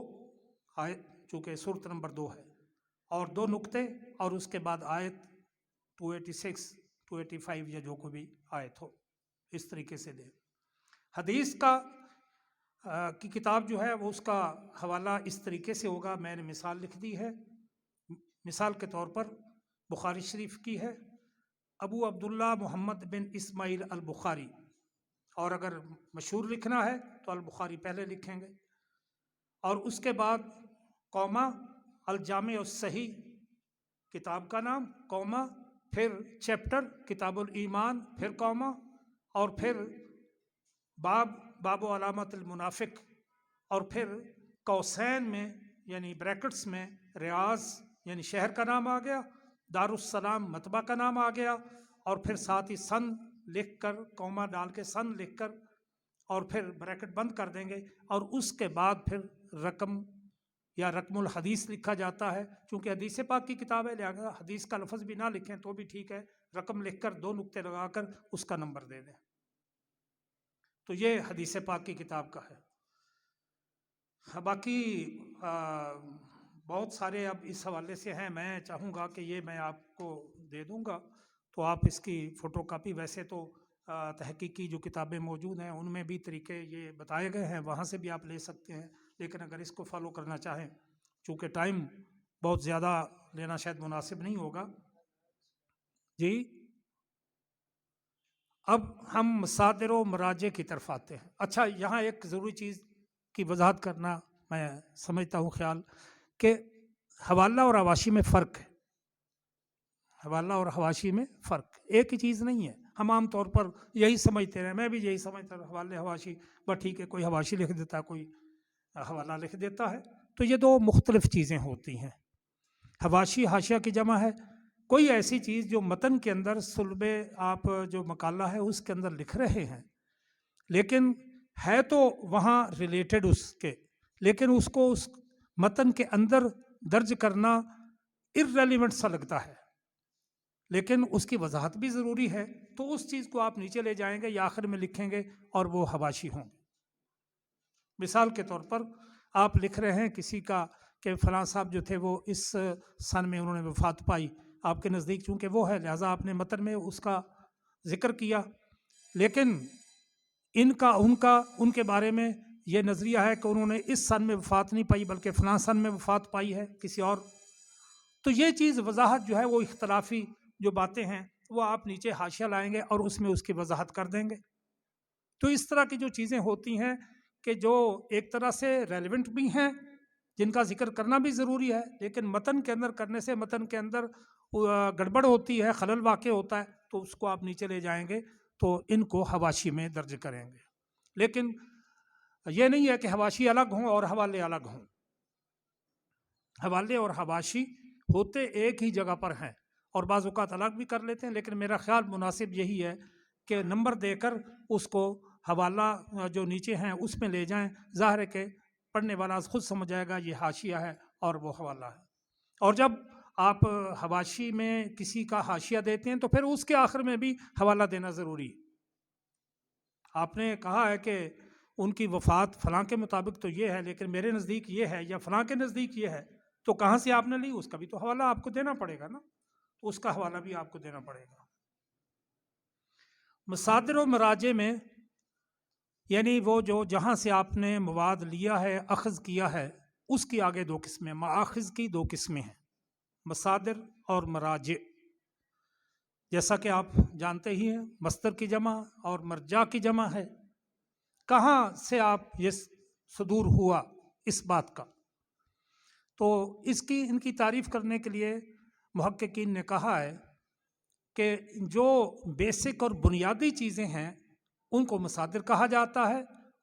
آیت، چونکہ سورت نمبر 2 ہے، اور 2 نقطے اور اس کے بعد آیت 286 285 یا جو کوئی بھی آیت ہو، اس طریقے سے دیں. حدیث کی کتاب جو ہے وہ اس کا حوالہ اس طریقے سے ہوگا. میں نے مثال لکھ دی ہے. مثال کے طور پر بخاری شریف کی ہے ابو عبداللہ محمد بن اسماعیل البخاری، اور اگر مشہور لکھنا ہے تو البخاری پہلے لکھیں گے. اور اس کے بعد قوما الجامع الصحیح کتاب کا نام، قوما، پھر چیپٹر کتاب الایمان، پھر قوما، اور پھر باب و علامت المنافق، اور پھر قوسین میں یعنی بریکٹس میں ریاض یعنی شہر کا نام آ گیا، دارالسلام مطبع کا نام آ گیا، اور پھر ساتھ ہی سن لکھ کر قوما ڈال کے سن لکھ کر اور پھر بریکٹ بند کر دیں گے. اور اس کے بعد پھر رقم یا رقم الحدیث لکھا جاتا ہے. چونکہ حدیث پاک کی کتاب ہے لہذا حدیث کا لفظ بھی نہ لکھیں تو بھی ٹھیک ہے، رقم لکھ کر 2 نقطے لگا کر اس کا نمبر دے دیں. تو یہ حدیث پاک کی کتاب کا ہے. باقی بہت سارے اب اس حوالے سے ہیں. میں چاہوں گا کہ یہ میں آپ کو دے دوں گا تو آپ اس کی فوٹو کاپی، ویسے تو تحقیقی جو کتابیں موجود ہیں ان میں بھی طریقے یہ بتائے گئے ہیں، وہاں سے بھی آپ لے سکتے ہیں. لیکن اگر اس کو فالو کرنا چاہیں، چونکہ ٹائم بہت زیادہ لینا شاید مناسب نہیں ہوگا. جی اب ہم مصادر و مراجع کی طرف آتے ہیں. اچھا، یہاں ایک ضروری چیز کی وضاحت کرنا میں سمجھتا ہوں خیال کہ حوالہ اور حواشی میں فرق ہے. حوالہ اور حواشی میں فرق ایک ہی چیز نہیں ہے. ہم عام طور پر یہی سمجھتے ہیں، میں بھی یہی سمجھتا ہوں، حوالے حواشی بس ٹھیک ہے، کوئی حواشی لکھ دیتا ہے، کوئی حوالہ لکھ دیتا ہے. تو یہ دو مختلف چیزیں ہوتی ہیں. حواشی حاشیہ کی جمع ہے. کوئی ایسی چیز جو متن کے اندر صلب آپ جو مقالہ ہے اس کے اندر لکھ رہے ہیں، لیکن ہے تو وہاں ریلیٹڈ اس کے، لیکن اس کو اس متن کے اندر درج کرنا irrelevant سا لگتا ہے، لیکن اس کی وضاحت بھی ضروری ہے. تو اس چیز کو آپ نیچے لے جائیں گے یا آخر میں لکھیں گے اور وہ حواشی ہوں گے. مثال کے طور پر آپ لکھ رہے ہیں کسی کا کہ فلاں صاحب جو تھے وہ اس سن میں انہوں نے وفات پائی، آپ کے نزدیک چونکہ وہ ہے لہٰذا آپ نے متن میں اس کا ذکر کیا، لیکن ان کے بارے میں یہ نظریہ ہے کہ انہوں نے اس سن میں وفات نہیں پائی بلکہ فلاں سن میں وفات پائی ہے کسی اور. تو یہ چیز وضاحت جو ہے وہ اختلافی جو باتیں ہیں وہ آپ نیچے حاشیہ لائیں گے اور اس میں اس کی وضاحت کر دیں گے. تو اس طرح کی جو چیزیں ہوتی ہیں کہ جو ایک طرح سے ریلیونٹ بھی ہیں، جن کا ذکر کرنا بھی ضروری ہے، لیکن متن کے اندر کرنے سے متن کے اندر گڑبڑ ہوتی ہے، خلل واقع ہوتا ہے، تو اس کو آپ نیچے لے جائیں گے تو ان کو حواشی میں درج کریں گے. لیکن یہ نہیں ہے کہ حواشی الگ ہوں اور حوالے الگ ہوں. حوالے اور حواشی ہوتے ایک ہی جگہ پر ہیں اور بعض اوقات الگ بھی کر لیتے ہیں، لیکن میرا خیال مناسب یہی ہے کہ نمبر دے کر اس کو حوالہ جو نیچے ہیں اس میں لے جائیں. ظاہر ہے کہ پڑھنے والا خود سمجھ جائے گا یہ حاشیہ ہے اور وہ حوالہ ہے. اور جب آپ حواشی میں کسی کا حاشیہ دیتے ہیں تو پھر اس کے آخر میں بھی حوالہ دینا ضروری ہے. آپ نے کہا ہے کہ ان کی وفات فلاں کے مطابق تو یہ ہے، لیکن میرے نزدیک یہ ہے یا فلاں کے نزدیک یہ ہے، تو کہاں سے آپ نے لی، اس کا بھی تو حوالہ آپ کو دینا پڑے گا نا. تو اس کا حوالہ بھی آپ کو دینا پڑے گا. مصادر و مراجع میں یعنی وہ جو جہاں سے آپ نے مواد لیا ہے، اخذ کیا ہے، اس کی آگے دو قسمیں، مآخذ کی دو قسمیں ہیں، مصادر اور مراجع. جیسا کہ آپ جانتے ہی ہیں مصدر کی جمع اور مرجع کی جمع ہے. کہاں سے آپ یہ صدور ہوا اس بات کا، تو ان کی تعریف کرنے کے لیے محققین نے کہا ہے کہ جو بیسک اور بنیادی چیزیں ہیں ان کو مصادر کہا جاتا ہے،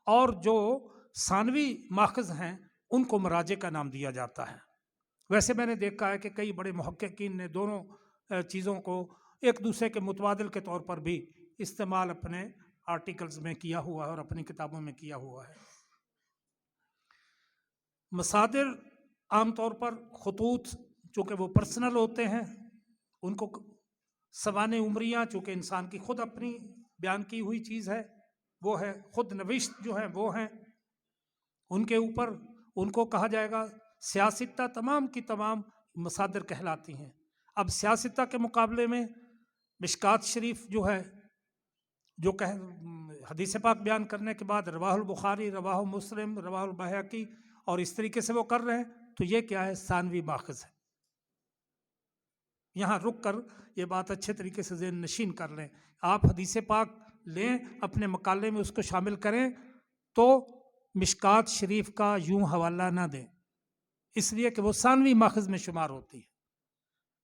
اور جو ثانوی ماخذ ہیں ان کو مراجع کا نام دیا جاتا ہے. ویسے میں نے دیکھا ہے کہ کئی بڑے محققین نے دونوں چیزوں کو ایک دوسرے کے متبادل کے طور پر بھی استعمال اپنے آرٹیکلز میں کیا ہوا ہے اور اپنی کتابوں میں کیا ہوا ہے. مصادر عام طور پر خطوط چونکہ وہ پرسنل ہوتے ہیں، ان کو سوانح عمریاں چونکہ انسان کی خود اپنی بیان کی ہوئی چیز ہے، وہ ہے خود نوشت جو ہیں وہ ہیں، ان کے اوپر ان کو کہا جائے گا سیاستہ. تمام کی تمام مصادر کہلاتی ہیں. اب سیاستہ کے مقابلے میں مشکات شریف جو ہے، جو حدیث پاک بیان کرنے کے بعد رواہ البخاری، رواہ مسلم، رواہ البیہقی اور اس طریقے سے وہ کر رہے ہیں، تو یہ کیا ہے، ثانوی ماخذ ہے. یہاں رک کر یہ بات اچھے طریقے سے ذہن نشین کر لیں. آپ حدیث پاک لیں اپنے مقالے میں، اس کو شامل کریں تو مشکات شریف کا یوں حوالہ نہ دیں، اس لیے کہ وہ ثانوی ماخذ میں شمار ہوتی ہے.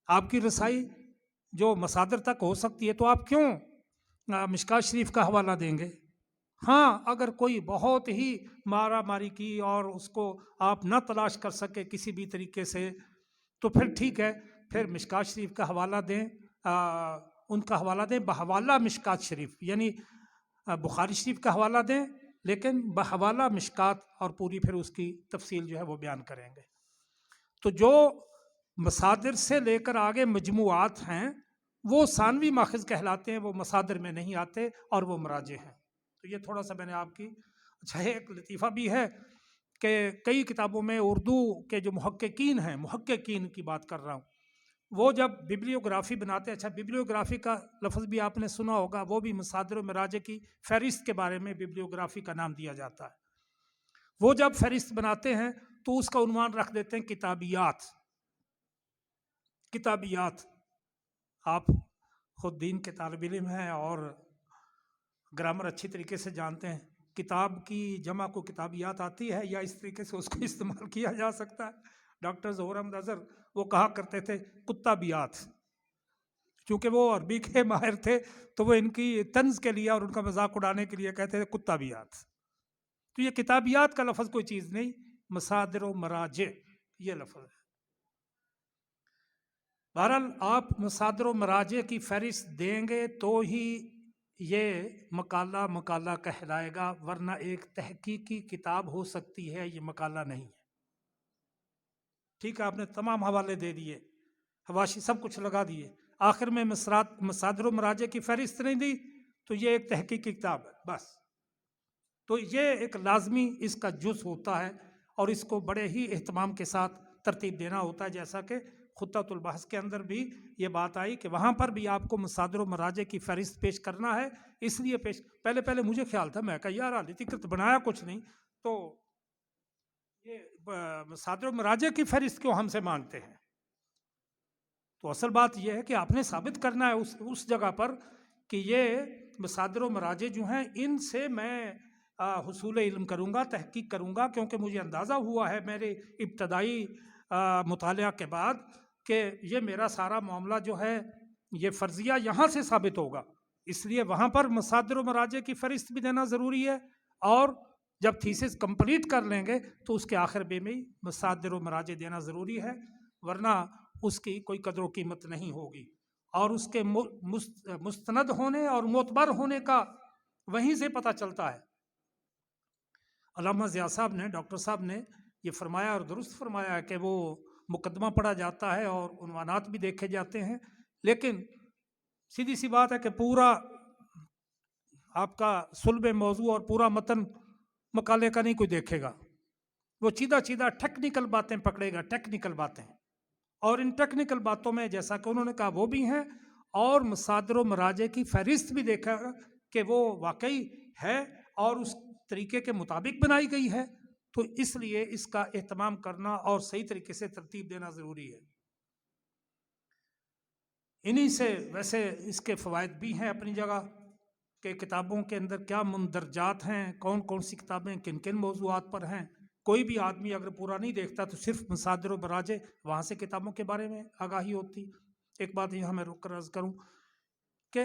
آپ کی رسائی جو مصادر تک ہو سکتی ہے تو آپ کیوں مشکات شریف کا حوالہ دیں گے؟ ہاں، اگر کوئی بہت ہی مارا ماری کی اور اس کو آپ نہ تلاش کر سکے کسی بھی طریقے سے، تو پھر ٹھیک ہے، پھر مشکات شریف کا حوالہ دیں، ان کا حوالہ دیں بحوالہ مشکات شریف، یعنی بخاری شریف کا حوالہ دیں لیکن بحوالہ مشکات، اور پوری پھر اس کی تفصیل جو ہے وہ بیان کریں گے. تو جو مصادر سے لے کر آگے مجموعات ہیں وہ ثانوی ماخذ کہلاتے ہیں، وہ مصادر میں نہیں آتے اور وہ مراجع ہیں. تو یہ تھوڑا سا میں نے آپ کی اچھا ایک لطیفہ بھی ہے کہ کئی کتابوں میں اردو کے جو محققین ہیں، محققین کی بات کر رہا ہوں، وہ جب ببلیوگرافی بناتے ہیں، اچھا ببلیوگرافی کا لفظ بھی آپ نے سنا ہوگا، وہ بھی مصادر و مراجع کی فہرست کے بارے میں ببلیوگرافی کا نام دیا جاتا ہے. وہ جب فہرست بناتے ہیں تو اس کا عنوان رکھ دیتے ہیں کتابیات. کتابیات. آپ خود دین کے طالب علم ہیں اور گرامر اچھی طریقے سے جانتے ہیں، کتاب کی جمع کو کتابیات آتی ہے یا اس طریقے سے اس کو استعمال کیا جا سکتا ہے؟ ڈاکٹر ظہور احمد اظہر وہ کہا کرتے تھے کتابیات، چونکہ وہ عربی کے ماہر تھے تو وہ ان کی طنز کے لیے اور ان کا مذاق اڑانے کے لیے کہتے تھے کتابیات. تو یہ کتابیات کا لفظ کوئی چیز نہیں، مصادر و مراجع یہ لفظ ہے. بہرحال آپ مصادر و مراجع کی فہرست دیں گے تو ہی یہ مقالہ کہلائے گا، ورنہ ایک تحقیقی کتاب ہو سکتی ہے، یہ مقالہ نہیں ہے. ٹھیک ہے، آپ نے تمام حوالے دے دیے، حواشی سب کچھ لگا دیے، آخر میں مصادر و مراجع کی فہرست نہیں دی تو یہ ایک تحقیقی کتاب ہے بس. تو یہ ایک لازمی اس کا جز ہوتا ہے اور اس کو بڑے ہی اہتمام کے ساتھ ترتیب دینا ہوتا ہے، جیسا کہ خطۃ البحث کے اندر بھی یہ بات آئی کہ وہاں پر بھی آپ کو مصادر و مراجع کی فہرست پیش کرنا ہے. اس لیے پہلے مجھے خیال تھا، میں کہا یار علی بنایا کچھ نہیں تو یہ مصادر و مراجع کی فہرست کیوں ہم سے مانگتے ہیں؟ تو اصل بات یہ ہے کہ آپ نے ثابت کرنا ہے اس جگہ پر کہ یہ مصادر و مراجع جو ہیں ان سے میں حصول علم کروں گا، تحقیق کروں گا، کیونکہ مجھے اندازہ ہوا ہے میرے ابتدائی مطالعہ کے بعد کہ یہ میرا سارا معاملہ جو ہے یہ فرضیہ یہاں سے ثابت ہوگا. اس لیے وہاں پر مصادر و مراجع کی فہرست بھی دینا ضروری ہے، اور جب تھیسس کمپلیٹ کر لیں گے تو اس کے آخر میں مصادر و مراجع دینا ضروری ہے، ورنہ اس کی کوئی قدر و قیمت نہیں ہوگی. اور اس کے مستند ہونے اور معتبر ہونے کا وہیں سے پتہ چلتا ہے. علامہ ضیاء صاحب نے، ڈاکٹر صاحب نے یہ فرمایا اور درست فرمایا کہ وہ مقدمہ پڑھا جاتا ہے اور عنوانات بھی دیکھے جاتے ہیں، لیکن سیدھی سی بات ہے کہ پورا آپ کا صلب موضوع اور پورا متن مقالے کا نہیں کوئی دیکھے گا، وہ چیدہ ٹیکنیکل باتیں پکڑے گا، ٹیکنیکل باتیں. اور ان ٹیکنیکل باتوں میں جیسا کہ انہوں نے کہا وہ بھی ہیں، اور مصادر و مراجع کی فہرست بھی دیکھا کہ وہ واقعی ہے اور اس طریقے کے مطابق بنائی گئی ہے. تو اس لیے اس کا اہتمام کرنا اور صحیح طریقے سے ترتیب دینا ضروری ہے. انہی سے ویسے اس کے فوائد بھی ہیں اپنی جگہ کہ کتابوں کے اندر کیا مندرجات ہیں، کون کون سی کتابیں کن کن موضوعات پر ہیں. کوئی بھی آدمی اگر پورا نہیں دیکھتا تو صرف مصادر و مراجع وہاں سے کتابوں کے بارے میں آگاہی ہوتی. ایک بات یہاں میں رک کر عرض کروں کہ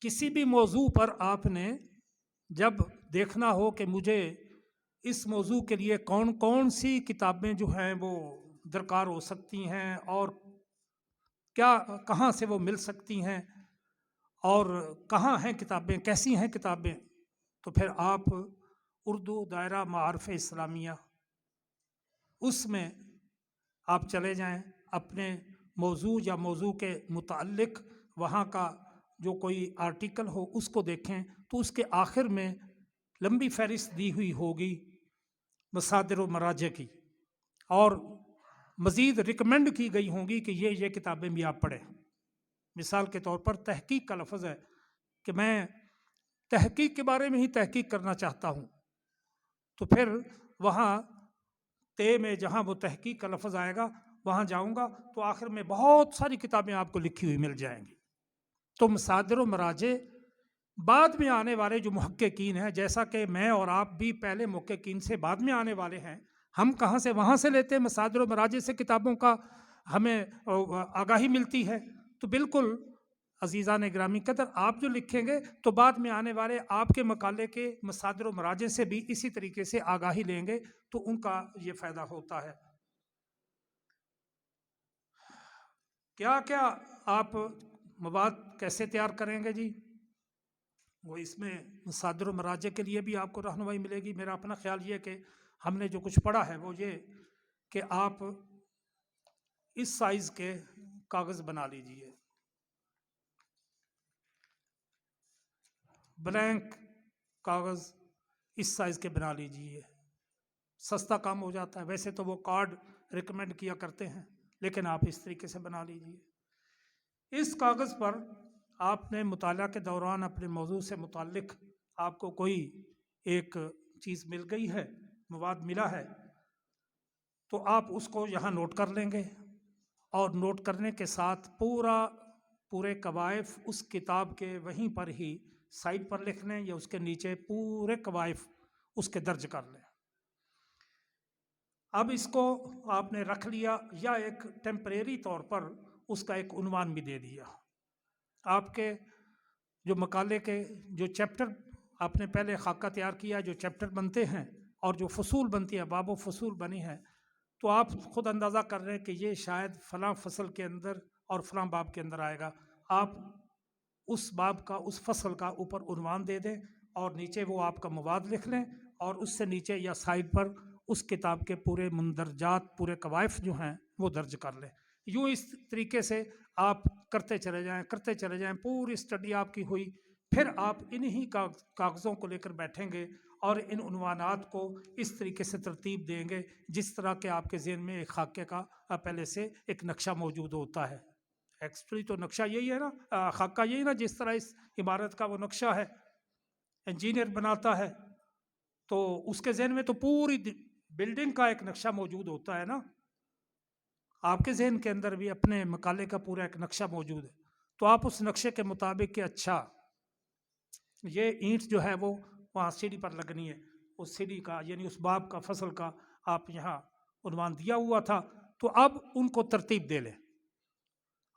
کسی بھی موضوع پر آپ نے جب دیکھنا ہو کہ مجھے اس موضوع کے لیے کون کون سی کتابیں جو ہیں وہ درکار ہو سکتی ہیں اور کہاں سے وہ مل سکتی ہیں اور کہاں ہیں کتابیں، کیسی ہیں کتابیں، تو پھر آپ اردو دائرہ معارف اسلامیہ اس میں آپ چلے جائیں، اپنے موضوع یا موضوع کے متعلق وہاں کا جو کوئی آرٹیکل ہو اس کو دیکھیں تو اس کے آخر میں لمبی فہرست دی ہوئی ہوگی مصادر و مراجع کی، اور مزید ریکمینڈ کی گئی ہوں گی کہ یہ کتابیں بھی آپ پڑھیں. مثال کے طور پر تحقیق کا لفظ ہے کہ میں تحقیق کے بارے میں ہی تحقیق کرنا چاہتا ہوں، تو پھر وہاں میں جہاں وہ تحقیق کا لفظ آئے گا وہاں جاؤں گا تو آخر میں بہت ساری کتابیں آپ کو لکھی ہوئی مل جائیں گی. تو مصادر و مراجع بعد میں آنے والے جو محققین ہیں، جیسا کہ میں اور آپ بھی پہلے محققین سے بعد میں آنے والے ہیں، ہم کہاں سے وہاں سے لیتے ہیں، مصادر و مراجع سے کتابوں کا ہمیں آگاہی ملتی ہے. تو بالکل عزیزان گرامی قدر آپ جو لکھیں گے تو بعد میں آنے والے آپ کے مقالے کے مصادر و مراجع سے بھی اسی طریقے سے آگاہی لیں گے، تو ان کا یہ فائدہ ہوتا ہے. کیا آپ مواد کیسے تیار کریں گے جی؟ وہ اس میں مصادر و مراجع کے لیے بھی آپ کو رہنمائی ملے گی. میرا اپنا خیال یہ کہ ہم نے جو کچھ پڑھا ہے وہ یہ کہ آپ اس سائز کے کاغذ بنا لیجئے، بلینک کاغذ اس سائز کے بنا لیجئے، سستا کام ہو جاتا ہے. ویسے تو وہ کارڈ ریکمینڈ کیا کرتے ہیں، لیکن آپ اس طریقے سے بنا لیجئے. اس کاغذ پر آپ نے مطالعہ کے دوران اپنے موضوع سے متعلق آپ کو کوئی ایک چیز مل گئی ہے، مواد ملا ہے، تو آپ اس کو یہاں نوٹ کر لیں گے، اور نوٹ کرنے کے ساتھ پورے قوائف اس کتاب کے وہیں پر ہی سائڈ پر لکھ لیں یا اس کے نیچے پورے قوائف اس کے درج کر لیں۔ اب اس کو آپ نے رکھ لیا یا ایک ٹیمپریری طور پر اس کا ایک عنوان بھی دے دیا۔ آپ کے جو مقالے کے جو چیپٹر آپ نے پہلے خاکہ تیار کیا، جو چیپٹر بنتے ہیں اور جو فصول بنتی ہے، باب و فصول بنی ہے، تو آپ خود اندازہ کر رہے ہیں کہ یہ شاید فلاں فصل کے اندر اور فلاں باب کے اندر آئے گا۔ آپ اس باب کا، اس فصل کا اوپر عنوان دے دیں اور نیچے وہ آپ کا مواد لکھ لیں، اور اس سے نیچے یا سائڈ پر اس کتاب کے پورے مندرجات، پورے قوائف جو ہیں وہ درج کر لیں۔ یوں اس طریقے سے آپ کرتے چلے جائیں، پوری اسٹڈی آپ کی ہوئی، پھر آپ انہی کاغذوں کو لے کر بیٹھیں گے اور ان عنوانات کو اس طریقے سے ترتیب دیں گے جس طرح کہ آپ کے ذہن میں ایک خاکے کا پہلے سے ایک نقشہ موجود ہوتا ہے۔ ایکچولی تو نقشہ یہی ہے نا، خاکہ یہی نا، جس طرح اس عمارت کا وہ نقشہ ہے، انجینئر بناتا ہے تو اس کے ذہن میں تو پوری بلڈنگ کا ایک نقشہ موجود ہوتا ہے نا۔ آپ کے ذہن کے اندر بھی اپنے مقالے کا پورا ایک نقشہ موجود ہے، تو آپ اس نقشے کے مطابق کہ اچھا یہ اینٹ جو ہے وہ وہاں سیڑھی پر لگنی ہے، اس سیڑھی کا یعنی اس باب کا، فصل کا آپ یہاں عنوان دیا ہوا تھا، تو اب ان کو ترتیب دے لیں۔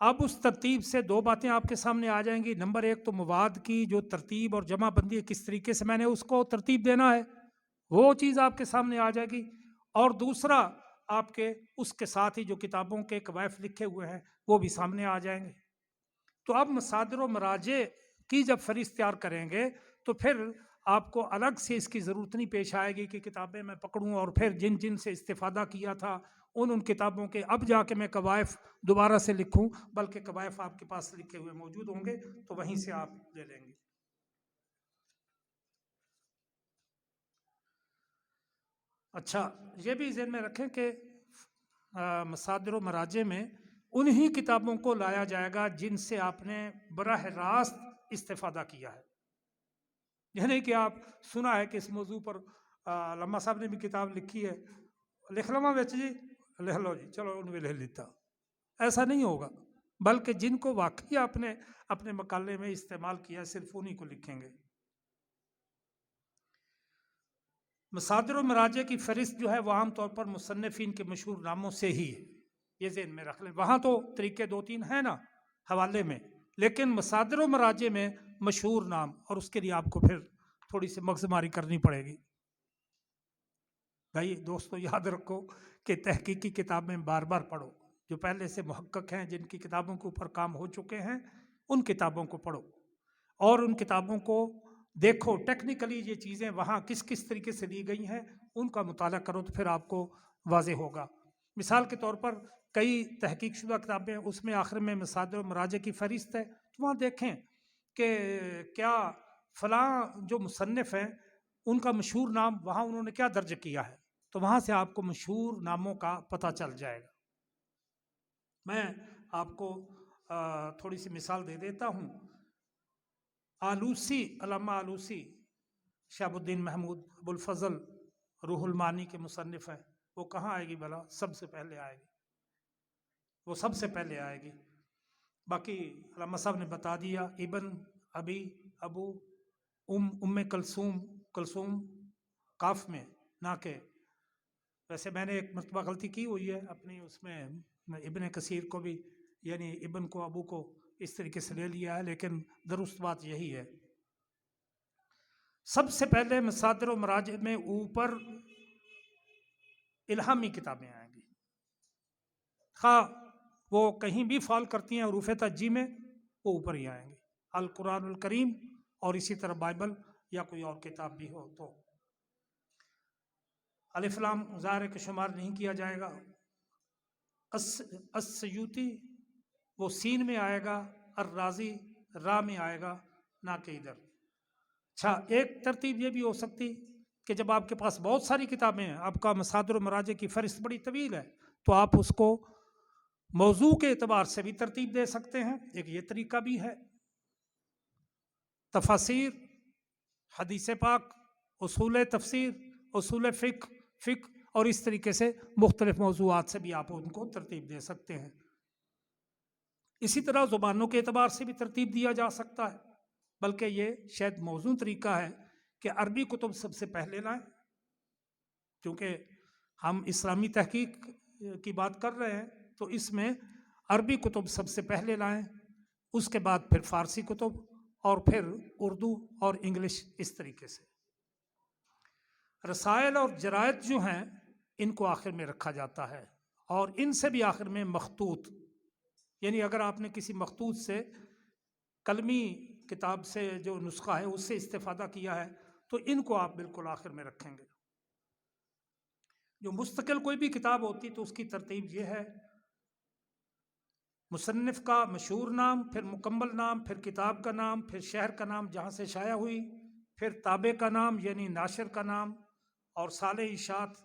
اب اس ترتیب سے دو باتیں آپ کے سامنے آ جائیں گی۔ نمبر ایک تو مواد کی جو ترتیب اور جمع بندی ہے، کس طریقے سے میں نے اس کو ترتیب دینا ہے، وہ چیز آپ کے سامنے آ جائے گی، اور دوسرا آپ کے اس کے ساتھ ہی جو کتابوں کے قوائف لکھے ہوئے ہیں وہ بھی سامنے آ جائیں گے۔ تو اب مصادر و مراجع کی جب فہرست تیار کریں گے تو پھر آپ کو الگ سے اس کی ضرورت نہیں پیش آئے گی کہ کتابیں میں پکڑوں اور پھر جن جن سے استفادہ کیا تھا ان کتابوں کے اب جا کے میں قوائف دوبارہ سے لکھوں، بلکہ قوائف آپ کے پاس لکھے ہوئے موجود ہوں گے تو وہیں سے آپ لے لیں گے۔ اچھا، یہ بھی ذہن میں رکھیں کہ مصادر و مراجع میں انہی کتابوں کو لایا جائے گا جن سے آپ نے براہ راست استفادہ کیا ہے۔ یعنی کہ آپ سنا ہے کہ اس موضوع پر علامہ صاحب نے بھی کتاب لکھی ہے، لکھ لواں بچ جی، لکھ لو جی، چلو ان میں لکھ لیتا، ایسا نہیں ہوگا، بلکہ جن کو واقعی آپ نے اپنے مقالے میں استعمال کیا صرف انہی کو لکھیں گے۔ مصادر و مراجع کی فہرست جو ہے وہ عام طور پر مصنفین کے مشہور ناموں سے ہی ہے، یہ ذہن میں رکھ لیں۔ وہاں تو طریقے دو تین ہیں نا حوالے میں، لیکن مصادر و مراجع میں مشہور نام، اور اس کے لیے آپ کو پھر تھوڑی سی مغز ماری کرنی پڑے گی۔ بھائی دوستو یاد رکھو کہ تحقیقی کتابیں بار بار پڑھو، جو پہلے سے محقق ہیں، جن کی کتابوں کے اوپر کام ہو چکے ہیں، ان کتابوں کو پڑھو اور ان کتابوں کو دیکھو ٹیکنیکلی یہ چیزیں وہاں کس کس طریقے سے دی گئی ہیں، ان کا مطالعہ کرو تو پھر آپ کو واضح ہوگا۔ مثال کے طور پر کئی تحقیق شدہ کتابیں، اس میں آخر میں مصادر و مراجع کی فہرست ہے، تو وہاں دیکھیں کہ کیا فلاں جو مصنف ہیں ان کا مشہور نام وہاں انہوں نے کیا درج کیا ہے، تو وہاں سے آپ کو مشہور ناموں کا پتہ چل جائے گا۔ میں آپ کو تھوڑی سی مثال دے دیتا ہوں۔ آلوسی، علامہ آلوسی، شہاب الدین محمود ابو الفضل روح المعانی کے مصنف ہیں، وہ کہاں آئے گی بھلا؟ سب سے پہلے آئے گی، وہ سب سے پہلے آئے گی۔ باقی علامہ صاحب نے بتا دیا، ابن، ابی، ابو، ام کلثوم، کلثوم کاف میں نہ کہ، ویسے میں نے ایک مرتبہ غلطی کی ہوئی ہے اپنی اس میں، ابن کثیر کو بھی یعنی ابن کو ابو کو اس طریقے سے لے لیا ہے، لیکن درست بات یہی ہے۔ سب سے پہلے مصادر و مراجع میں اوپر الہامی کتابیں آئیں گی، خواہ وہ کہیں بھی فال کرتی ہیں حروف تہجی میں، وہ اوپر ہی آئیں گے، القرآن الکریم اور اسی طرح بائبل یا کوئی اور کتاب بھی ہو تو۔ الف لام ظاہر کے شمار نہیں کیا جائے گا۔ السیوطی وہ سین میں آئے گا، الرازی را میں آئے گا، نہ کہ ادھر۔ اچھا، ایک ترتیب یہ بھی ہو سکتی کہ جب آپ کے پاس بہت ساری کتابیں ہیں، آپ کا مصادر و مراجع کی فہرست بڑی طویل ہے، تو آپ اس کو موضوع کے اعتبار سے بھی ترتیب دے سکتے ہیں، ایک یہ طریقہ بھی ہے۔ تفاسیر، حدیث پاک، اصول تفسیر، اصول فقہ اور اس طریقے سے مختلف موضوعات سے بھی آپ ان کو ترتیب دے سکتے ہیں۔ اسی طرح زبانوں کے اعتبار سے بھی ترتیب دیا جا سکتا ہے۔ بلکہ یہ شاید موزوں طریقہ ہے کہ عربی کتب سب سے پہلے لائیں، کیونکہ ہم اسلامی تحقیق کی بات کر رہے ہیں، تو اس میں عربی کتب سب سے پہلے لائیں، اس کے بعد پھر فارسی کتب، اور پھر اردو اور انگلش، اس طریقے سے۔ رسائل اور جرائد جو ہیں ان کو آخر میں رکھا جاتا ہے، اور ان سے بھی آخر میں مخطوط، یعنی اگر آپ نے کسی مخطوط سے، قلمی کتاب سے جو نسخہ ہے اس سے استفادہ کیا ہے، تو ان کو آپ بالکل آخر میں رکھیں گے۔ جو مستقل کوئی بھی کتاب ہوتی تو اس کی ترتیب یہ ہے: مصنف کا مشہور نام، پھر مکمل نام، پھر کتاب کا نام، پھر شہر کا نام جہاں سے شائع ہوئی، پھر تابع کا نام یعنی ناشر کا نام، اور سال اشاعت،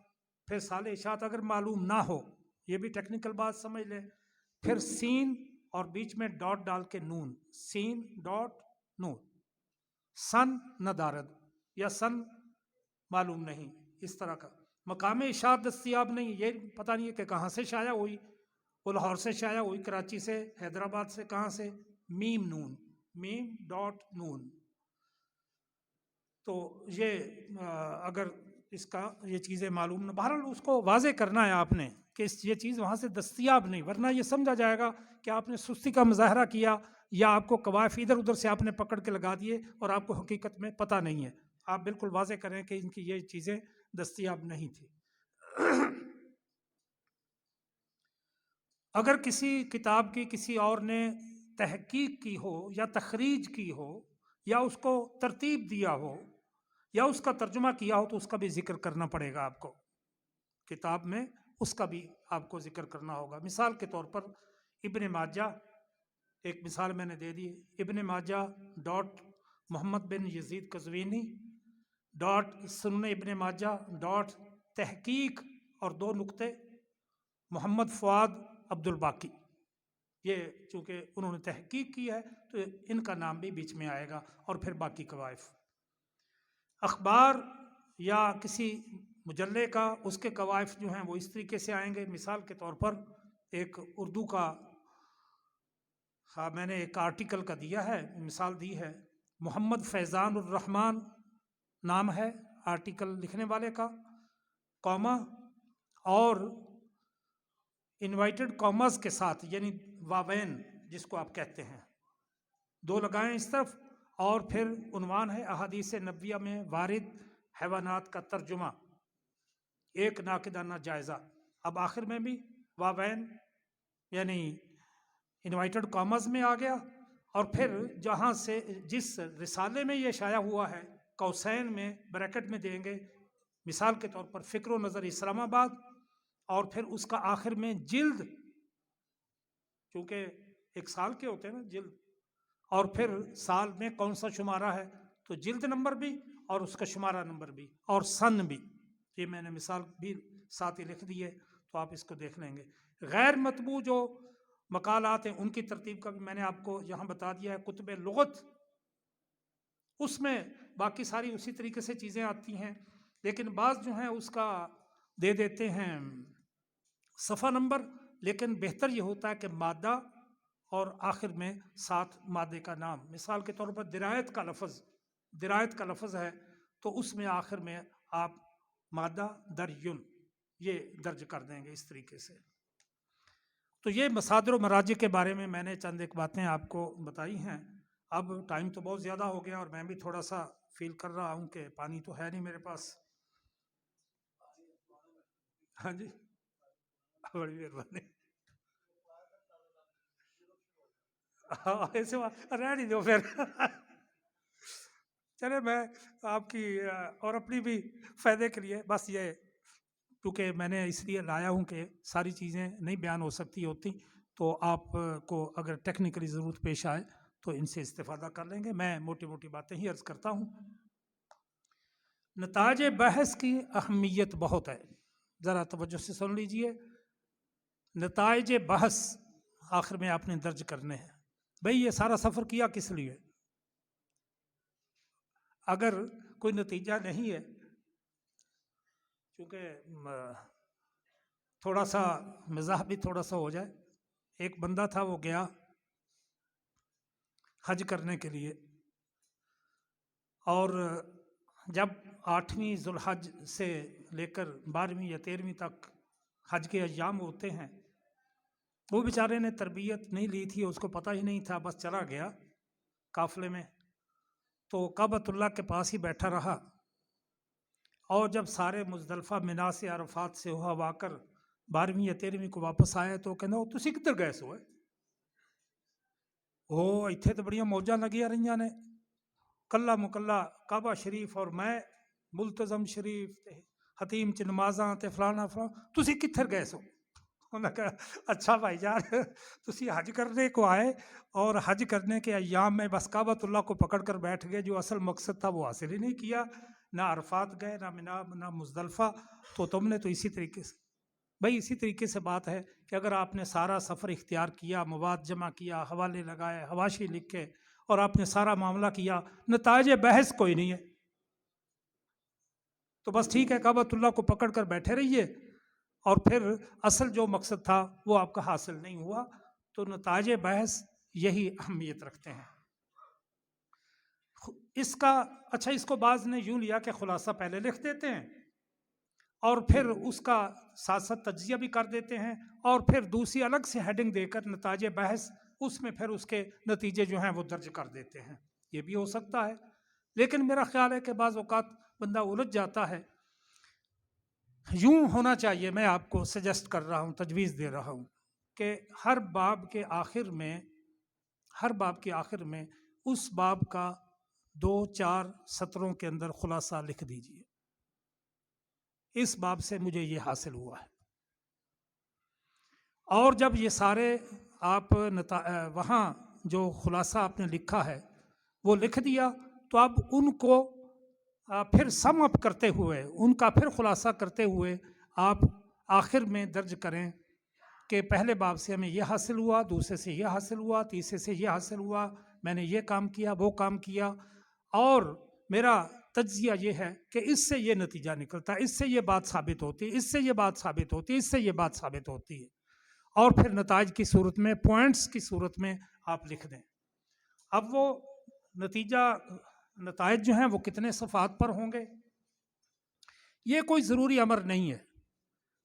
پھر سال اشاعت اگر معلوم نہ ہو، یہ بھی ٹیکنیکل بات سمجھ لیں، پھر سین اور بیچ میں ڈاٹ ڈال کے نون، سین ڈاٹ نون، سن نہ دارد یا سن معلوم نہیں، اس طرح کا مقام اشاعت دستیاب نہیں، یہ پتہ نہیں ہے کہ کہاں سے شائع ہوئی، وہ لاہور سے شائع ہوئی، کراچی سے، حیدرآباد سے، کہاں سے، میم نون، میم ڈاٹ نون۔ تو یہ اگر اس کا یہ چیزیں معلوم نہ، بہرحال اس کو واضح کرنا ہے آپ نے کہ یہ چیز وہاں سے دستیاب نہیں، ورنہ یہ سمجھا جائے گا کہ آپ نے سستی کا مظاہرہ کیا، یا آپ کو قوائف ادھر ادھر سے آپ نے پکڑ کے لگا دیے اور آپ کو حقیقت میں پتہ نہیں ہے۔ آپ بالکل واضح کریں کہ ان کی یہ چیزیں دستیاب نہیں تھی۔ اگر کسی کتاب کی کسی اور نے تحقیق کی ہو یا تخریج کی ہو یا اس کو ترتیب دیا ہو یا اس کا ترجمہ کیا ہو تو اس کا بھی ذکر کرنا پڑے گا آپ کو، کتاب میں اس کا بھی آپ کو ذکر کرنا ہوگا۔ مثال کے طور پر ابن ماجہ، ایک مثال میں نے دے دی، ابن ماجہ ڈاٹ محمد بن یزید قزوینی ڈاٹ سنن ابن ماجہ ڈاٹ تحقیق اور 2 نقطے محمد فؤاد عبد الباقی، یہ چونکہ انہوں نے تحقیق کی ہے تو ان کا نام بھی بیچ میں آئے گا، اور پھر باقی قوائف۔ اخبار یا کسی مجلے کا اس کے قوائف جو ہیں وہ اس طریقے سے آئیں گے۔ مثال کے طور پر ایک اردو کا، میں نے ایک آرٹیکل کا دیا ہے، مثال دی ہے، محمد فیضان الرحمن نام ہے آرٹیکل لکھنے والے کا، کوما، اور انوائٹڈ کامرز کے ساتھ، یعنی واوین جس کو آپ کہتے ہیں، 2 لگائیں اس طرف، اور پھر عنوان ہے احادیث نبویہ میں وارد حیوانات کا ترجمہ، ایک ناقدانہ جائزہ۔ اب آخر میں بھی واوین یعنی انوائٹڈ کامرز میں آ گیا، اور پھر جہاں سے جس رسالے میں یہ شائع ہوا ہے قوسین میں بریکٹ میں دیں گے، مثال کے طور پر فکر و نظر اسلام آباد، اور پھر اس کا آخر میں جلد، چونکہ 1 سال کے ہوتے ہیں نا جلد، اور پھر سال میں کون سا شمارہ ہے تو جلد نمبر بھی اور اس کا شمارہ نمبر بھی اور سن بھی، یہ میں نے مثال بھی ساتھ ہی لکھ دی ہے تو آپ اس کو دیکھ لیں گے۔ غیر مطبوع جو مقالات ہیں ان کی ترتیب کا بھی میں نے آپ کو یہاں بتا دیا ہے۔ کتب لغت، اس میں باقی ساری اسی طریقے سے چیزیں آتی ہیں، لیکن بعض جو ہیں اس کا دے دیتے ہیں صفحہ نمبر، لیکن بہتر یہ ہوتا ہے کہ مادہ اور آخر میں ساتھ مادے کا نام۔ مثال کے طور پر درایت کا لفظ ہے تو اس میں آخر میں آپ مادہ دریون یہ درج کر دیں گے اس طریقے سے۔ تو یہ مصادر و مراجع کے بارے میں میں نے چند ایک باتیں آپ کو بتائی ہیں۔ اب ٹائم تو بہت زیادہ ہو گیا اور میں بھی تھوڑا سا فیل کر رہا ہوں کہ پانی تو ہے نہیں میرے پاس۔ ہاں جی، بڑی مہربانی۔ ایسے رہ نہیں دو پھر چلے، میں آپ کی اور اپنی بھی فائدے کے لیے بس یہ، کیونکہ میں نے اس لیے لایا ہوں کہ ساری چیزیں نہیں بیان ہو سکتی ہوتی، تو آپ کو اگر ٹیکنیکلی ضرورت پیش آئے تو ان سے استفادہ کر لیں گے۔ میں موٹی موٹی باتیں ہی عرض کرتا ہوں۔ نتائج بحث کی اہمیت بہت ہے، ذرا توجہ سے سن لیجئے۔ نتائج بحث آخر میں آپ نے درج کرنے ہیں۔ بھئی یہ سارا سفر کیا کس لیے؟ اگر کوئی نتیجہ نہیں ہے، کیونکہ تھوڑا سا مزاح بھی تھوڑا سا ہو جائے، ایک بندہ تھا وہ گیا حج کرنے کے لیے، اور جب 8ویں ذوالحج سے لے کر 12ویں یا 13ویں تک حج کے ایام ہوتے ہیں، وہ بیچارے نے تربیت نہیں لی تھی، اس کو پتہ ہی نہیں تھا، بس چلا گیا قافلے میں، تو کعبۃ اللہ کے پاس ہی بیٹھا رہا، اور جب سارے مزدلفہ منا سے عرفات سے ہوا کر 12ویں یا 13ویں کو واپس آئے تو کہنا تسی کدھر گئے سو؟ وہ اتنے تو بڑیاں موجاں لگی رہی نے، کلا مکلا کعبہ شریف اور میں ملتزم شریف تے حتیم چ نمازاں تے فلانا تسی کتھر گئے سو؟ انہوں نے کہا اچھا بھائی جان تسی حج کرنے کو آئے اور حج کرنے کے ایام میں بس کعبۃ اللہ کو پکڑ کر بیٹھ گئے، جو اصل مقصد تھا وہ حاصل ہی نہیں کیا، نہ عرفات گئے، نہ منا، نہ مزدلفہ، تو تم نے تو اسی طریقے سے بھائی اسی طریقے سے بات ہے کہ اگر آپ نے سارا سفر اختیار کیا، مواد جمع کیا، حوالے لگائے، حواشی لکھے اور آپ نے سارا معاملہ کیا، نتائج بحث کوئی نہیں ہے، تو بس ٹھیک ہے کعبۃ اللہ کو پکڑ کر بیٹھے رہیے، اور پھر اصل جو مقصد تھا وہ آپ کا حاصل نہیں ہوا، تو نتائج بحث یہی اہمیت رکھتے ہیں۔ اس کا اچھا اس کو بعض نے یوں لیا کہ خلاصہ پہلے لکھ دیتے ہیں اور پھر اس کا ساتھ ساتھ تجزیہ بھی کر دیتے ہیں، اور پھر دوسری الگ سے ہیڈنگ دے کر نتائج بحث اس میں پھر اس کے نتیجے جو ہیں وہ درج کر دیتے ہیں، یہ بھی ہو سکتا ہے، لیکن میرا خیال ہے کہ بعض اوقات بندہ الجھ جاتا ہے۔ یوں ہونا چاہیے، میں آپ کو سجیسٹ کر رہا ہوں، تجویز دے رہا ہوں کہ ہر باب کے آخر میں اس باب کا 2-4 سطروں کے اندر خلاصہ لکھ دیجئے، اس باب سے مجھے یہ حاصل ہوا ہے، اور جب یہ سارے آپ وہاں جو خلاصہ آپ نے لکھا ہے وہ لکھ دیا، تو اب ان کو پھر سم اپ کرتے ہوئے، ان کا پھر خلاصہ کرتے ہوئے آپ آخر میں درج کریں کہ پہلے باب سے ہمیں یہ حاصل ہوا، دوسرے سے یہ حاصل ہوا، تیسرے سے یہ حاصل ہوا، میں نے یہ کام کیا، وہ کام کیا، اور میرا تجزیہ یہ ہے کہ اس سے یہ نتیجہ نکلتا ہے، اس سے یہ بات ثابت ہوتی ہے، اس سے یہ بات ثابت ہوتی ہے، اس سے یہ بات ثابت ہوتی ہے، اور پھر نتائج کی صورت میں، پوائنٹس کی صورت میں آپ لکھ دیں۔ اب وہ نتائج جو ہیں وہ کتنے صفحات پر ہوں گے، یہ کوئی ضروری امر نہیں ہے،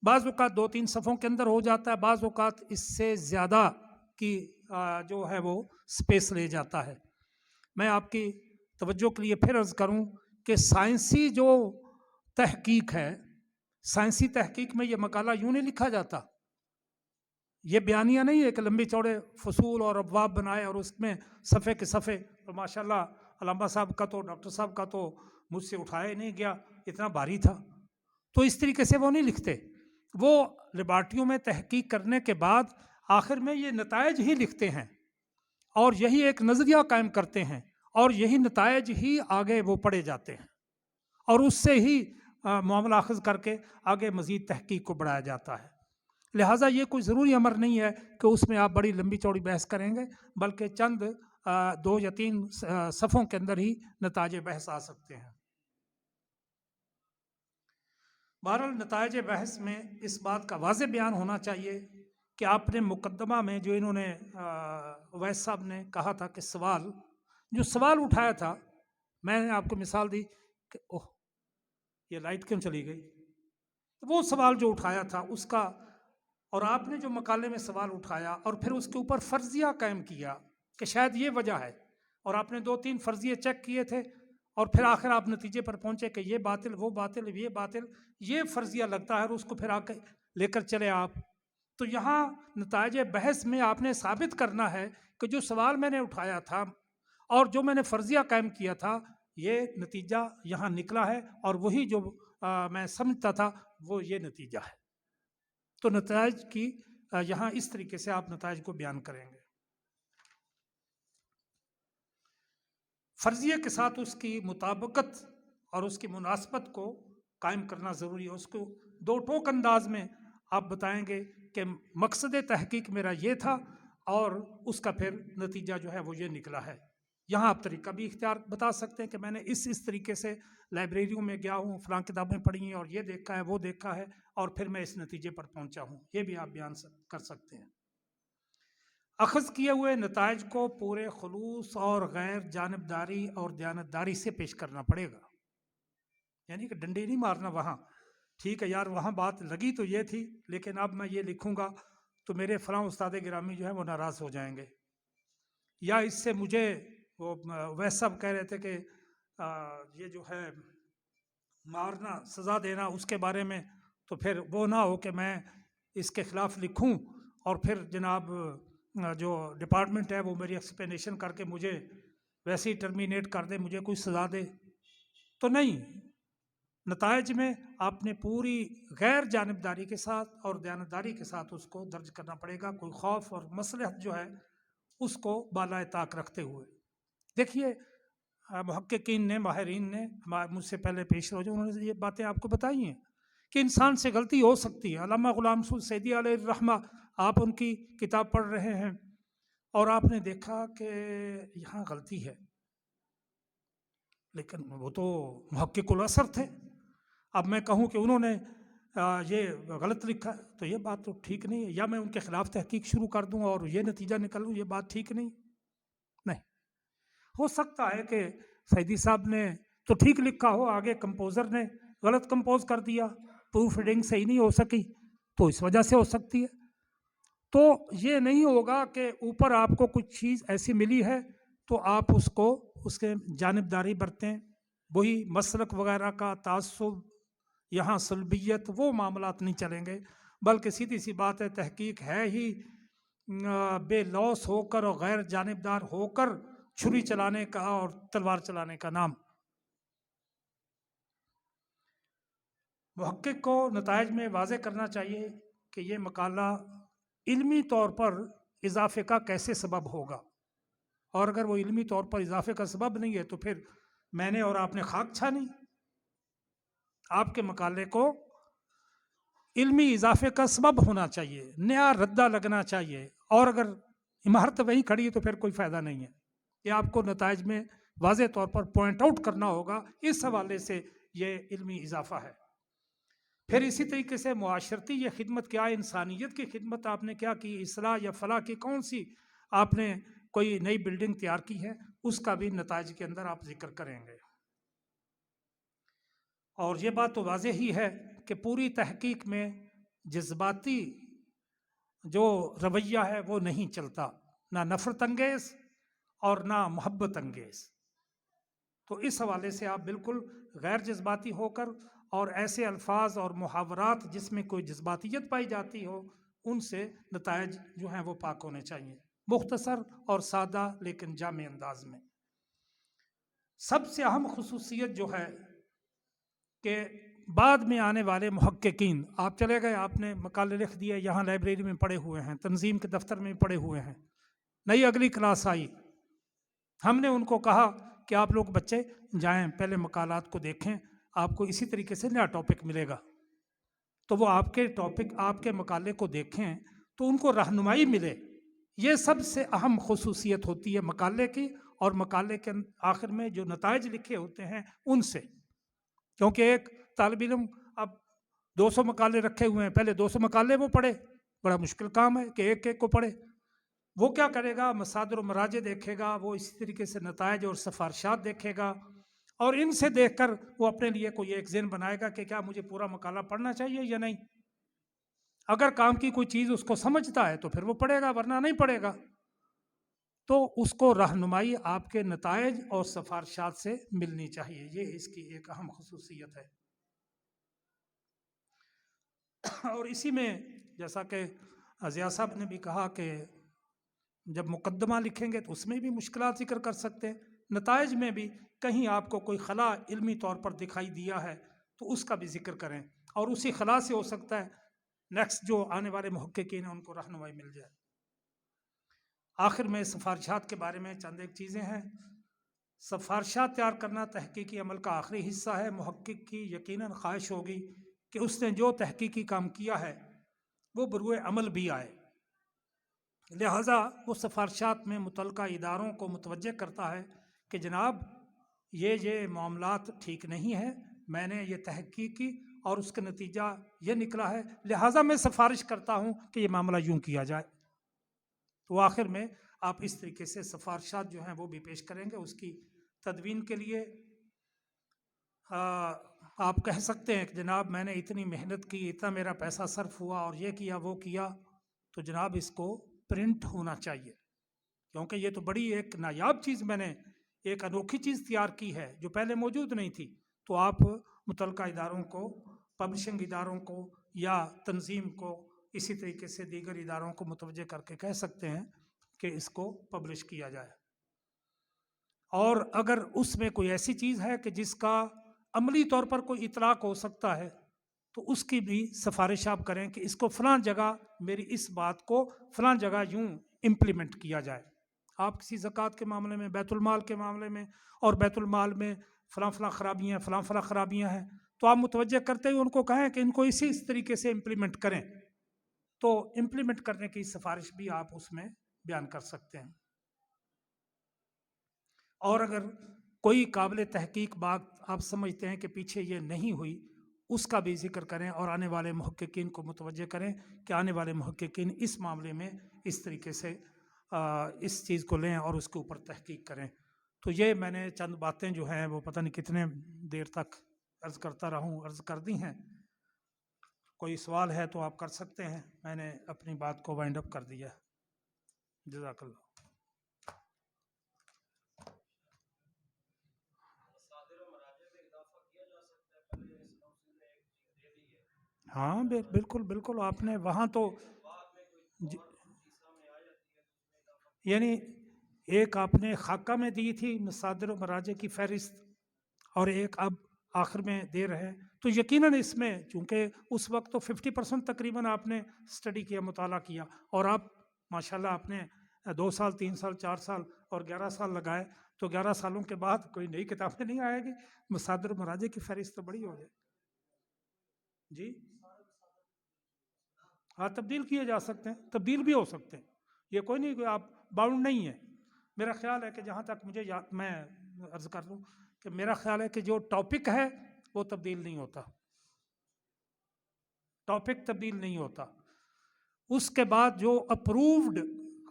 بعض اوقات 2-3 صفحوں کے اندر ہو جاتا ہے، بعض اوقات اس سے زیادہ کی جو ہے وہ سپیس لے جاتا ہے۔ میں آپ کی توجہ کے لیے پھر عرض کروں کہ سائنسی جو تحقیق ہے، سائنسی تحقیق میں یہ مقالہ یوں نہیں لکھا جاتا، یہ بیانیہ نہیں ہے کہ لمبی چوڑے فصول اور ابواب بنائے اور اس میں صفحے کے صفحے، اور ماشاء اللہ علامہ صاحب کا تو، ڈاکٹر صاحب کا تو مجھ سے اٹھایا ہی نہیں گیا، اتنا بھاری تھا، تو اس طریقے سے وہ نہیں لکھتے، وہ لیبارٹریوں میں تحقیق کرنے کے بعد آخر میں یہ نتائج ہی لکھتے ہیں، اور یہی ایک نظریہ قائم کرتے ہیں، اور یہی نتائج ہی آگے وہ پڑھے جاتے ہیں، اور اس سے ہی معاملہ اخذ کر کے آگے مزید تحقیق کو بڑھایا جاتا ہے۔ لہٰذا یہ کوئی ضروری امر نہیں ہے کہ اس میں آپ بڑی لمبی چوڑی بحث کریں گے، بلکہ چند 2 یا 3 صفحوں کے اندر ہی نتائج بحث آ سکتے ہیں۔ بہرحال نتائج بحث میں اس بات کا واضح بیان ہونا چاہیے کہ آپ نے مقدمہ میں جو انہوں نے اویس صاحب نے کہا تھا کہ جو سوال اٹھایا تھا، میں نے آپ کو مثال دی کہ اوہ یہ لائٹ کیوں چلی گئی، وہ سوال جو اٹھایا تھا اس کا، اور آپ نے جو مقالے میں سوال اٹھایا اور پھر اس کے اوپر فرضیہ قائم کیا کہ شاید یہ وجہ ہے، اور آپ نے 2-3 فرضیے چیک کیے تھے، اور پھر آخر آپ نتیجے پر پہنچے کہ یہ باطل، وہ باطل، یہ باطل، یہ فرضیہ لگتا ہے، اور اس کو پھر آ کے لے کر چلے آپ، تو یہاں نتائج بحث میں آپ نے ثابت کرنا ہے کہ جو سوال میں نے اٹھایا تھا اور جو میں نے فرضیہ قائم کیا تھا، یہ نتیجہ یہاں نکلا ہے، اور وہی جو میں سمجھتا تھا وہ یہ نتیجہ ہے، تو نتائج کی یہاں اس طریقے سے آپ نتائج کو بیان کریں گے۔ فرضیے کے ساتھ اس کی مطابقت اور اس کی مناسبت کو قائم کرنا ضروری ہے، اس کو 2 ٹوک انداز میں آپ بتائیں گے کہ مقصد تحقیق میرا یہ تھا، اور اس کا پھر نتیجہ جو ہے وہ یہ نکلا ہے۔ یہاں آپ طریقہ بھی اختیار بتا سکتے ہیں کہ میں نے اس طریقے سے لائبریریوں میں گیا ہوں، فلاں کتابیں پڑھی ہیں اور یہ دیکھا ہے، وہ دیکھا ہے، اور پھر میں اس نتیجے پر پہنچا ہوں، یہ بھی آپ بیان کر سکتے ہیں۔ اخذ کیے ہوئے نتائج کو پورے خلوص اور غیر جانبداری اور دیانتداری سے پیش کرنا پڑے گا، یعنی کہ ڈنڈے نہیں مارنا وہاں، ٹھیک ہے یار وہاں بات لگی تو یہ تھی لیکن اب میں یہ لکھوں گا تو میرے فلاں استاد گرامی جو ہے وہ ناراض ہو جائیں گے، یا اس سے مجھے وہ ویسا کہہ رہے تھے کہ یہ جو ہے مارنا سزا دینا اس کے بارے میں، تو پھر وہ نہ ہو کہ میں اس کے خلاف لکھوں اور پھر جناب جو ڈپارٹمنٹ ہے وہ میری ایکسپلینیشن کر کے مجھے ویسے ہی ٹرمینیٹ کر دے، مجھے کوئی سزا دے، تو نہیں، نتائج میں آپ نے پوری غیر جانبداری کے ساتھ اور دیانتداری کے ساتھ اس کو درج کرنا پڑے گا، کوئی خوف اور مصلحت جو ہے اس کو بالائے طاق رکھتے ہوئے۔ دیکھیے محققین نے، ماہرین نے مجھ سے پہلے پیش رو جو انہوں نے یہ باتیں آپ کو بتائی ہیں کہ انسان سے غلطی ہو سکتی ہے۔ علامہ غلام رسول سعدی علیہ الرحمہ، آپ ان کی کتاب پڑھ رہے ہیں اور آپ نے دیکھا کہ یہاں غلطی ہے، لیکن وہ تو محقق الاثر تھے، اب میں کہوں کہ انہوں نے یہ غلط لکھا تو یہ بات تو ٹھیک نہیں ہے، یا میں ان کے خلاف تحقیق شروع کر دوں اور یہ نتیجہ نکلوں، یہ بات ٹھیک نہیں۔ ہو سکتا ہے کہ سعیدی صاحب نے تو ٹھیک لکھا ہو، آگے کمپوزر نے غلط کمپوز کر دیا، پروف ریڈنگ صحیح نہیں ہو سکی تو اس وجہ سے ہو سکتی ہے۔ تو یہ نہیں ہوگا کہ اوپر آپ کو کچھ چیز ایسی ملی ہے تو آپ اس کو اس کے جانبداری برتیں، وہی مسلک وغیرہ کا تعصب، یہاں سلبیت، وہ معاملات نہیں چلیں گے، بلکہ سیدھی سی بات ہے، تحقیق ہے ہی بے لوث ہو کر اور غیر جانبدار ہو کر چھری چلانے کا اور تلوار چلانے کا نام۔ محقق کو نتائج میں واضح کرنا چاہیے کہ یہ مقالہ علمی طور پر اضافے کا کیسے سبب ہوگا، اور اگر وہ علمی طور پر اضافے کا سبب نہیں ہے تو پھر میں نے اور آپ نے خاک چھانی۔ آپ کے مقالے کو علمی اضافے کا سبب ہونا چاہیے، نیا ردہ لگنا چاہیے، اور اگر عمارت وہی کھڑی ہے تو پھر کوئی فائدہ نہیں ہے۔ یہ آپ کو نتائج میں واضح طور پر پوائنٹ آؤٹ کرنا ہوگا، اس حوالے سے یہ علمی اضافہ ہے۔ پھر اسی طریقے سے معاشرتی یہ خدمت کیا ہے، انسانیت کی خدمت آپ نے کیا کی، اصلاح یا فلاح کی کون سی آپ نے کوئی نئی بلڈنگ تیار کی ہے، اس کا بھی نتائج کے اندر آپ ذکر کریں گے۔ اور یہ بات تو واضح ہی ہے کہ پوری تحقیق میں جذباتی جو رویہ ہے وہ نہیں چلتا، نہ نفرت انگیز اور نہ محبت انگیز۔ تو اس حوالے سے آپ بالکل غیر جذباتی ہو کر اور ایسے الفاظ اور محاورات جس میں کوئی جذباتیت پائی جاتی ہو ان سے نتائج جو ہیں وہ پاک ہونے چاہیے، مختصر اور سادہ لیکن جامع انداز میں۔ سب سے اہم خصوصیت جو ہے کہ بعد میں آنے والے محققین، آپ چلے گئے، آپ نے مقالے لکھ دیے، یہاں لائبریری میں پڑھے ہوئے ہیں، تنظیم کے دفتر میں پڑھے ہوئے ہیں، نئی اگلی کلاس آئی، ہم نے ان کو کہا کہ آپ لوگ بچے جائیں پہلے مقالات کو دیکھیں، آپ کو اسی طریقے سے نیا ٹاپک ملے گا، تو وہ آپ کے ٹاپک، آپ کے مقالے کو دیکھیں تو ان کو رہنمائی ملے۔ یہ سب سے اہم خصوصیت ہوتی ہے مقالے کی، اور مقالے کے آخر میں جو نتائج لکھے ہوتے ہیں ان سے، کیونکہ ایک طالب علم اب 200 مقالے رکھے ہوئے ہیں، پہلے 200 مقالے وہ پڑھے، بڑا مشکل کام ہے کہ ایک ایک کو پڑھے، وہ کیا کرے گا، مصادر و مراجع دیکھے گا، وہ اسی طریقے سے نتائج اور سفارشات دیکھے گا، اور ان سے دیکھ کر وہ اپنے لیے کوئی ایک ذہن بنائے گا کہ کیا مجھے پورا مقالہ پڑھنا چاہیے یا نہیں۔ اگر کام کی کوئی چیز اس کو سمجھتا ہے تو پھر وہ پڑھے گا، ورنہ نہیں پڑھے گا۔ تو اس کو رہنمائی آپ کے نتائج اور سفارشات سے ملنی چاہیے، یہ اس کی ایک اہم خصوصیت ہے۔ اور اسی میں جیسا کہ ضیاء صاحب نے بھی کہا کہ جب مقدمہ لکھیں گے تو اس میں بھی مشکلات ذکر کر سکتے ہیں، نتائج میں بھی کہیں آپ کو کوئی خلا علمی طور پر دکھائی دیا ہے تو اس کا بھی ذکر کریں، اور اسی خلا سے ہو سکتا ہے نیکسٹ جو آنے والے محققین ہیں ان کو رہنمائی مل جائے۔ آخر میں سفارشات کے بارے میں چند ایک چیزیں ہیں۔ سفارشات تیار کرنا تحقیقی عمل کا آخری حصہ ہے۔ محقق کی یقیناً خواہش ہوگی کہ اس نے جو تحقیقی کام کیا ہے وہ بروئے عمل بھی آئے، لہٰذا وہ سفارشات میں متعلقہ اداروں کو متوجہ کرتا ہے کہ جناب یہ معاملات ٹھیک نہیں ہے، میں نے یہ تحقیق کی اور اس کا نتیجہ یہ نکلا ہے، لہٰذا میں سفارش کرتا ہوں کہ یہ معاملہ یوں کیا جائے۔ تو آخر میں آپ اس طریقے سے سفارشات جو ہیں وہ بھی پیش کریں گے. اس کی تدوین کے لیے آپ کہہ سکتے ہیں کہ جناب میں نے اتنی محنت کی، اتنا میرا پیسہ صرف ہوا اور یہ کیا وہ کیا، تو جناب اس کو پرنٹ ہونا چاہیے، کیونکہ یہ تو بڑی ایک نایاب چیز میں نے ایک انوکھی چیز تیار کی ہے جو پہلے موجود نہیں تھی. تو آپ متعلقہ اداروں کو، پبلشنگ اداروں کو یا تنظیم کو، اسی طریقے سے دیگر اداروں کو متوجہ کر کے کہہ سکتے ہیں کہ اس کو پبلش کیا جائے. اور اگر اس میں کوئی ایسی چیز ہے کہ جس کا عملی طور پر کوئی اطلاق ہو سکتا ہے تو اس کی بھی سفارش آپ کریں کہ اس کو فلاں جگہ، میری اس بات کو فلاں جگہ یوں امپلیمنٹ کیا جائے. آپ کسی زکوٰۃ کے معاملے میں، بیت المال کے معاملے میں، اور بیت المال میں فلاں فلاں خرابیاں، فلاں فلاں خرابیاں ہیں، تو آپ متوجہ کرتے ہوئے ان کو کہیں کہ ان کو اس طریقے سے امپلیمنٹ کریں. تو امپلیمنٹ کرنے کی سفارش بھی آپ اس میں بیان کر سکتے ہیں. اور اگر کوئی قابل تحقیق بات آپ سمجھتے ہیں کہ پیچھے یہ نہیں ہوئی، اس کا بھی ذکر کریں اور آنے والے محققین کو متوجہ کریں کہ آنے والے محققین اس معاملے میں اس طریقے سے اس چیز کو لیں اور اس کے اوپر تحقیق کریں. تو یہ میں نے چند باتیں جو ہیں وہ پتہ نہیں کتنے دیر تک عرض کرتا رہوں، عرض کر دی ہیں. کوئی سوال ہے تو آپ کر سکتے ہیں. میں نے اپنی بات کو وائنڈ اپ کر دیا. جزاک اللہ. ہاں بالکل بالکل، آپ نے وہاں تو یعنی ایک آپ نے خاکہ میں دی تھی مصادر و مراجع کی فہرست، اور ایک اب آخر میں دے رہے ہیں. تو یقیناً اس میں چونکہ اس وقت تو 50% تقریباً آپ نے اسٹڈی کیا، مطالعہ کیا، اور آپ ماشاءاللہ آپ نے 2 سال 3 سال 4 سال اور 11 سال لگائے، تو 11 سالوں کے بعد کوئی نئی کتابیں نہیں آئے گی. مصادر و مراجع کی فہرست تو بڑی ہو جائے. جی ہاں، تبدیل کیے جا سکتے ہیں، تبدیل بھی ہو سکتے ہیں. یہ کوئی نہیں کہ آپ باؤنڈ نہیں ہے. میرا خیال ہے کہ جہاں تک مجھے یاد، میں عرض کر دوں کہ میرا خیال ہے کہ جو ٹاپک ہے وہ تبدیل نہیں ہوتا. ٹاپک تبدیل نہیں ہوتا. اس کے بعد جو اپرووڈ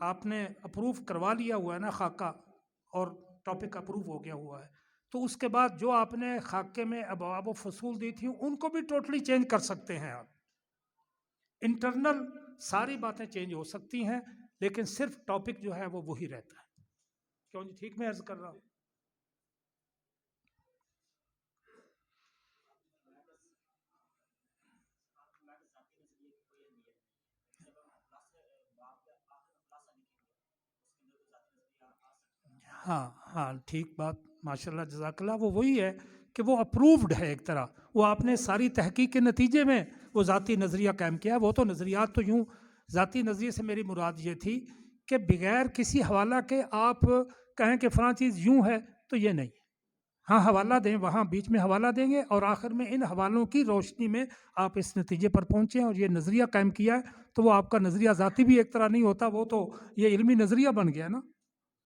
آپ نے اپروو کروا لیا ہوا ہے نا خاکہ، اور ٹاپک اپروو ہو گیا ہوا ہے، تو اس کے بعد جو آپ نے خاکے میں ابواب و فصول دی تھی ان کو بھی ٹوٹلی چینج کر سکتے ہیں آپ. انٹرنل ساری باتیں چینج ہو سکتی ہیں، لیکن صرف ٹاپک جو ہے وہ وہی رہتا ہے. کیوں جی؟ ٹھیک میں عرض کر رہا ہوں. ہاں ہاں، ٹھیک بات، ماشاء اللہ جزاک اللہ. وہ وہی ہے کہ وہ اپرووڈ ہے ایک طرح. وہ آپ نے ساری تحقیق کے نتیجے میں وہ ذاتی نظریہ قائم کیا. وہ تو نظریات تو یوں، ذاتی نظریے سے میری مراد یہ تھی کہ بغیر کسی حوالہ کے آپ کہیں کہ فلاں چیز یوں ہے، تو یہ نہیں. ہاں حوالہ دیں، وہاں بیچ میں حوالہ دیں گے، اور آخر میں ان حوالوں کی روشنی میں آپ اس نتیجے پر پہنچیں اور یہ نظریہ قائم کیا ہے. تو وہ آپ کا نظریہ ذاتی بھی ایک طرح نہیں ہوتا، وہ تو یہ علمی نظریہ بن گیا نا.